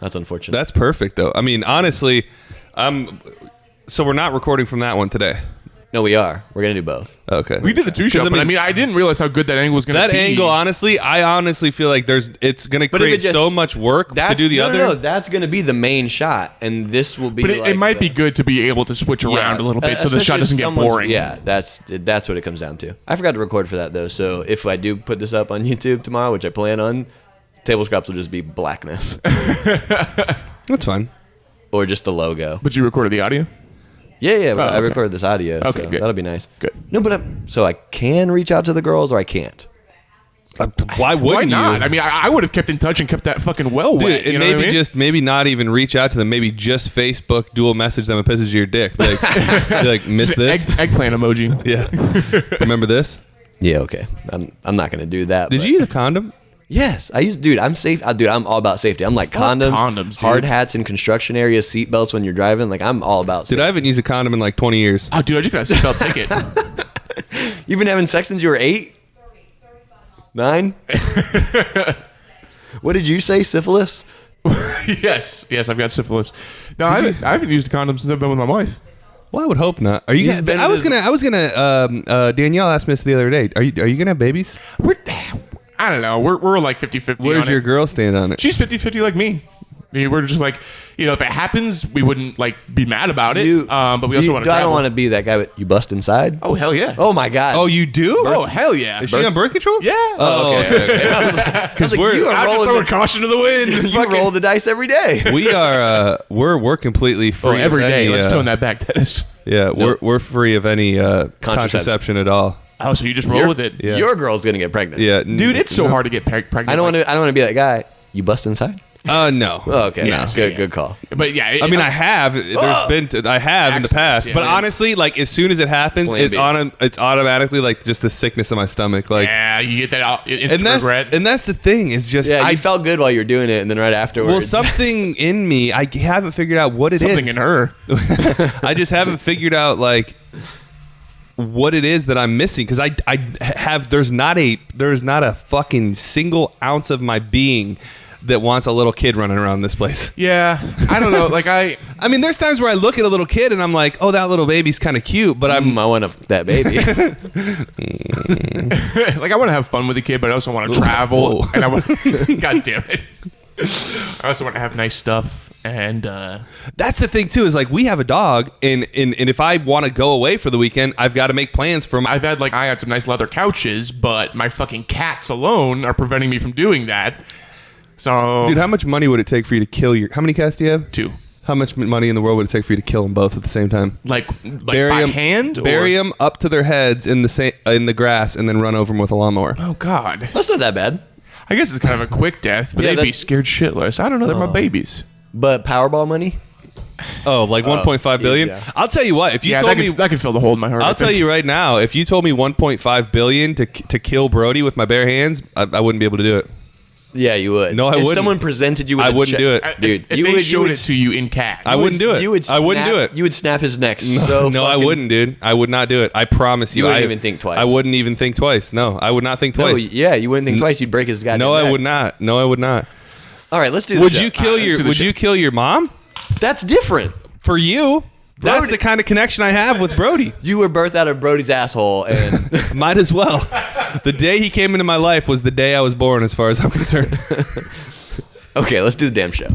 S4: That's unfortunate.
S3: That's perfect, though. I mean, honestly, so we're not recording from that one today.
S4: No, we are. We're gonna do both.
S3: Okay.
S1: We did the two shot,
S3: I
S1: but I
S3: mean-
S1: mean, I didn't realize how good that angle was going to
S3: That
S1: be.
S3: angle, honestly, I honestly feel like it's going to
S4: But if
S3: create
S4: it just-
S3: so much work to do the
S4: no,
S3: other.
S4: No, that's gonna be the main shot, and this will be.
S1: But
S4: like
S1: it might be
S4: the-
S1: good to be able to switch around a little bit so the shot
S4: especially
S1: doesn't
S4: if
S1: get
S4: someone's-
S1: boring.
S4: Yeah, that's what it comes down to. I forgot to record for that though, so if I do put this up on YouTube tomorrow, which I plan on, table scraps will just be blackness
S3: That's fine.
S4: or just the logo.
S1: But you recorded the audio?
S4: Yeah, but I
S1: okay.
S4: recorded this audio.
S1: Okay,
S4: so
S1: good.
S4: that'll be nice.
S1: Good.
S4: No, but so I can reach out to the girls or I can't.
S3: Why wouldn't
S1: Why not?
S3: you?
S1: I mean, I would have kept in touch and kept that fucking well
S3: Dude,
S1: wet.
S3: and
S1: You know
S3: maybe
S1: what I mean?
S3: just maybe not even reach out to them. Maybe just Facebook dual message them. It pisses your dick. Like miss this.
S1: eggplant emoji.
S3: Yeah. Remember this?
S4: Yeah, okay. I'm not gonna do that.
S3: Did
S4: but-
S3: you use a condom?
S4: Yes, I use. Dude, I'm safe. Dude, I'm all about safety. I'm like condoms,
S1: dude.
S4: hard hats in construction areas, seat belts when you're driving. Like I'm all about.
S3: Dude,
S4: Safety.
S3: I haven't used a condom in like 20 years.
S1: Oh, dude, I just got a seatbelt ticket.
S4: You've been having sex since you were 8, 9. What did you say? Syphilis?
S1: yes, I've got syphilis. No, I haven't used a condom since I've been with my wife.
S3: Well, I would hope not. Are you?
S4: He's been
S3: I was
S4: in
S3: gonna. Danielle asked me this the other day. Are you gonna have babies?
S1: I don't know. We're like 50-50
S3: Where's
S1: on
S3: your
S1: it.
S3: girl stand on it?
S1: She's 50-50 like me. I mean, we're just like, if it happens, we wouldn't like be mad about it. But we also want to
S4: I
S1: travel.
S4: don't want to be that guy. But you bust inside.
S1: Oh, hell yeah.
S4: Oh my god.
S3: Oh, you do?
S1: Oh, hell yeah.
S3: Is she on birth control?
S1: Yeah.
S3: Oh, okay.
S4: Because
S3: we're-
S4: you are
S1: I'm just
S4: rolling.
S1: throwing caution to the wind.
S4: You roll the dice every day.
S3: We are. We're completely free.
S1: Oh, every
S3: of
S1: day.
S3: any,
S1: Let's tone that back, Dennis.
S3: Yeah, we're free of any contraception at all.
S1: Oh, so you just roll with it.
S3: Yeah.
S4: Your girl's gonna get pregnant.
S3: Yeah,
S1: Dude, it's so hard to get pregnant.
S4: I don't want to. I don't want to be that guy. You bust inside.
S3: No.
S4: Oh, okay.
S1: Yeah,
S4: Good call.
S1: But yeah.
S3: I mean, I have. There's I have in the
S1: Accidents,
S3: past,
S1: yeah.
S3: but honestly, like as soon as it happens,
S4: Plan
S3: it's
S4: B.
S3: it's automatically like just the sickness in my stomach, like.
S1: Yeah, you get that out. Instant
S3: And that's
S1: regret.
S3: and that's the thing is just
S4: Yeah,
S3: I
S4: you felt good while you were doing it, and then right afterwards.
S3: well something in me I haven't figured out what it is.
S1: Something in her.
S3: I just haven't figured out like what it is that I'm missing because I have there's not a fucking single ounce of my being that wants a little kid running around this place.
S1: Yeah, I don't know. Like
S3: I mean, there's times where I look at a little kid and I'm like, oh, that little baby's kind of cute, but
S4: I want that baby.
S1: like I want to have fun with the kid, but I also want to travel.
S3: Whoa.
S1: And I want. God damn it. I also want to have nice stuff, and
S3: that's the thing too. Is like we have a dog, and if I want to go away for the weekend, I've got to make plans for my.
S1: I had some nice leather couches, but my fucking cats alone are preventing me from doing that. So,
S3: Dude, how much money would it take for you to kill your? How many cats do you have?
S1: 2.
S3: How much money in the world would it take for you to kill them both at the same time?
S1: Like by hand?
S3: bury
S1: or?
S3: them up to their heads in the grass, and then run over them with a lawnmower.
S1: Oh God.
S4: That's not that bad.
S1: I guess it's kind of a quick death, but
S4: Yeah,
S1: they'd be
S4: that's-
S1: scared shitless. I don't know. They're my babies.
S4: But Powerball money.
S3: Oh, like 1.5 billion.
S4: yeah.
S3: I'll tell you what. If you
S1: Yeah,
S3: told
S1: that
S3: me,
S1: could fill the hole in my heart. I
S3: I'll tell
S1: think.
S3: you right now. If you told me 1.5 billion to kill Brody with my bare hands, I wouldn't be able to do it.
S4: Yeah, you would.
S3: No, I
S4: if
S3: wouldn't.
S4: someone presented you with
S3: I
S4: a
S3: wouldn't
S4: check-
S3: do it.
S4: Dude,
S1: If
S4: you
S1: they
S4: would,
S1: showed it to you in cash.
S3: I wouldn't do it.
S4: You would
S3: I wouldn't do it.
S4: You would snap his neck so
S3: No, I
S4: fucking-
S3: wouldn't, dude. I would not do it. I promise you.
S4: You wouldn't
S3: I
S4: even think twice.
S3: I wouldn't even think twice. No, I would not think
S4: No,
S3: twice.
S4: yeah, you wouldn't think twice. You'd break his goddamn
S3: No, I
S4: neck.
S3: would not. No, I would not.
S4: All right, let's do
S3: Would
S4: this.
S3: you kill your? Would you kill your mom?
S4: That's different.
S3: For you, that's
S4: Brody-
S3: the kind of connection I have with Brody.
S4: You were birthed out of Brody's asshole, and
S3: Might as well. The day he came into my life was the day I was born, as far as I'm concerned.
S4: okay, let's do the damn show.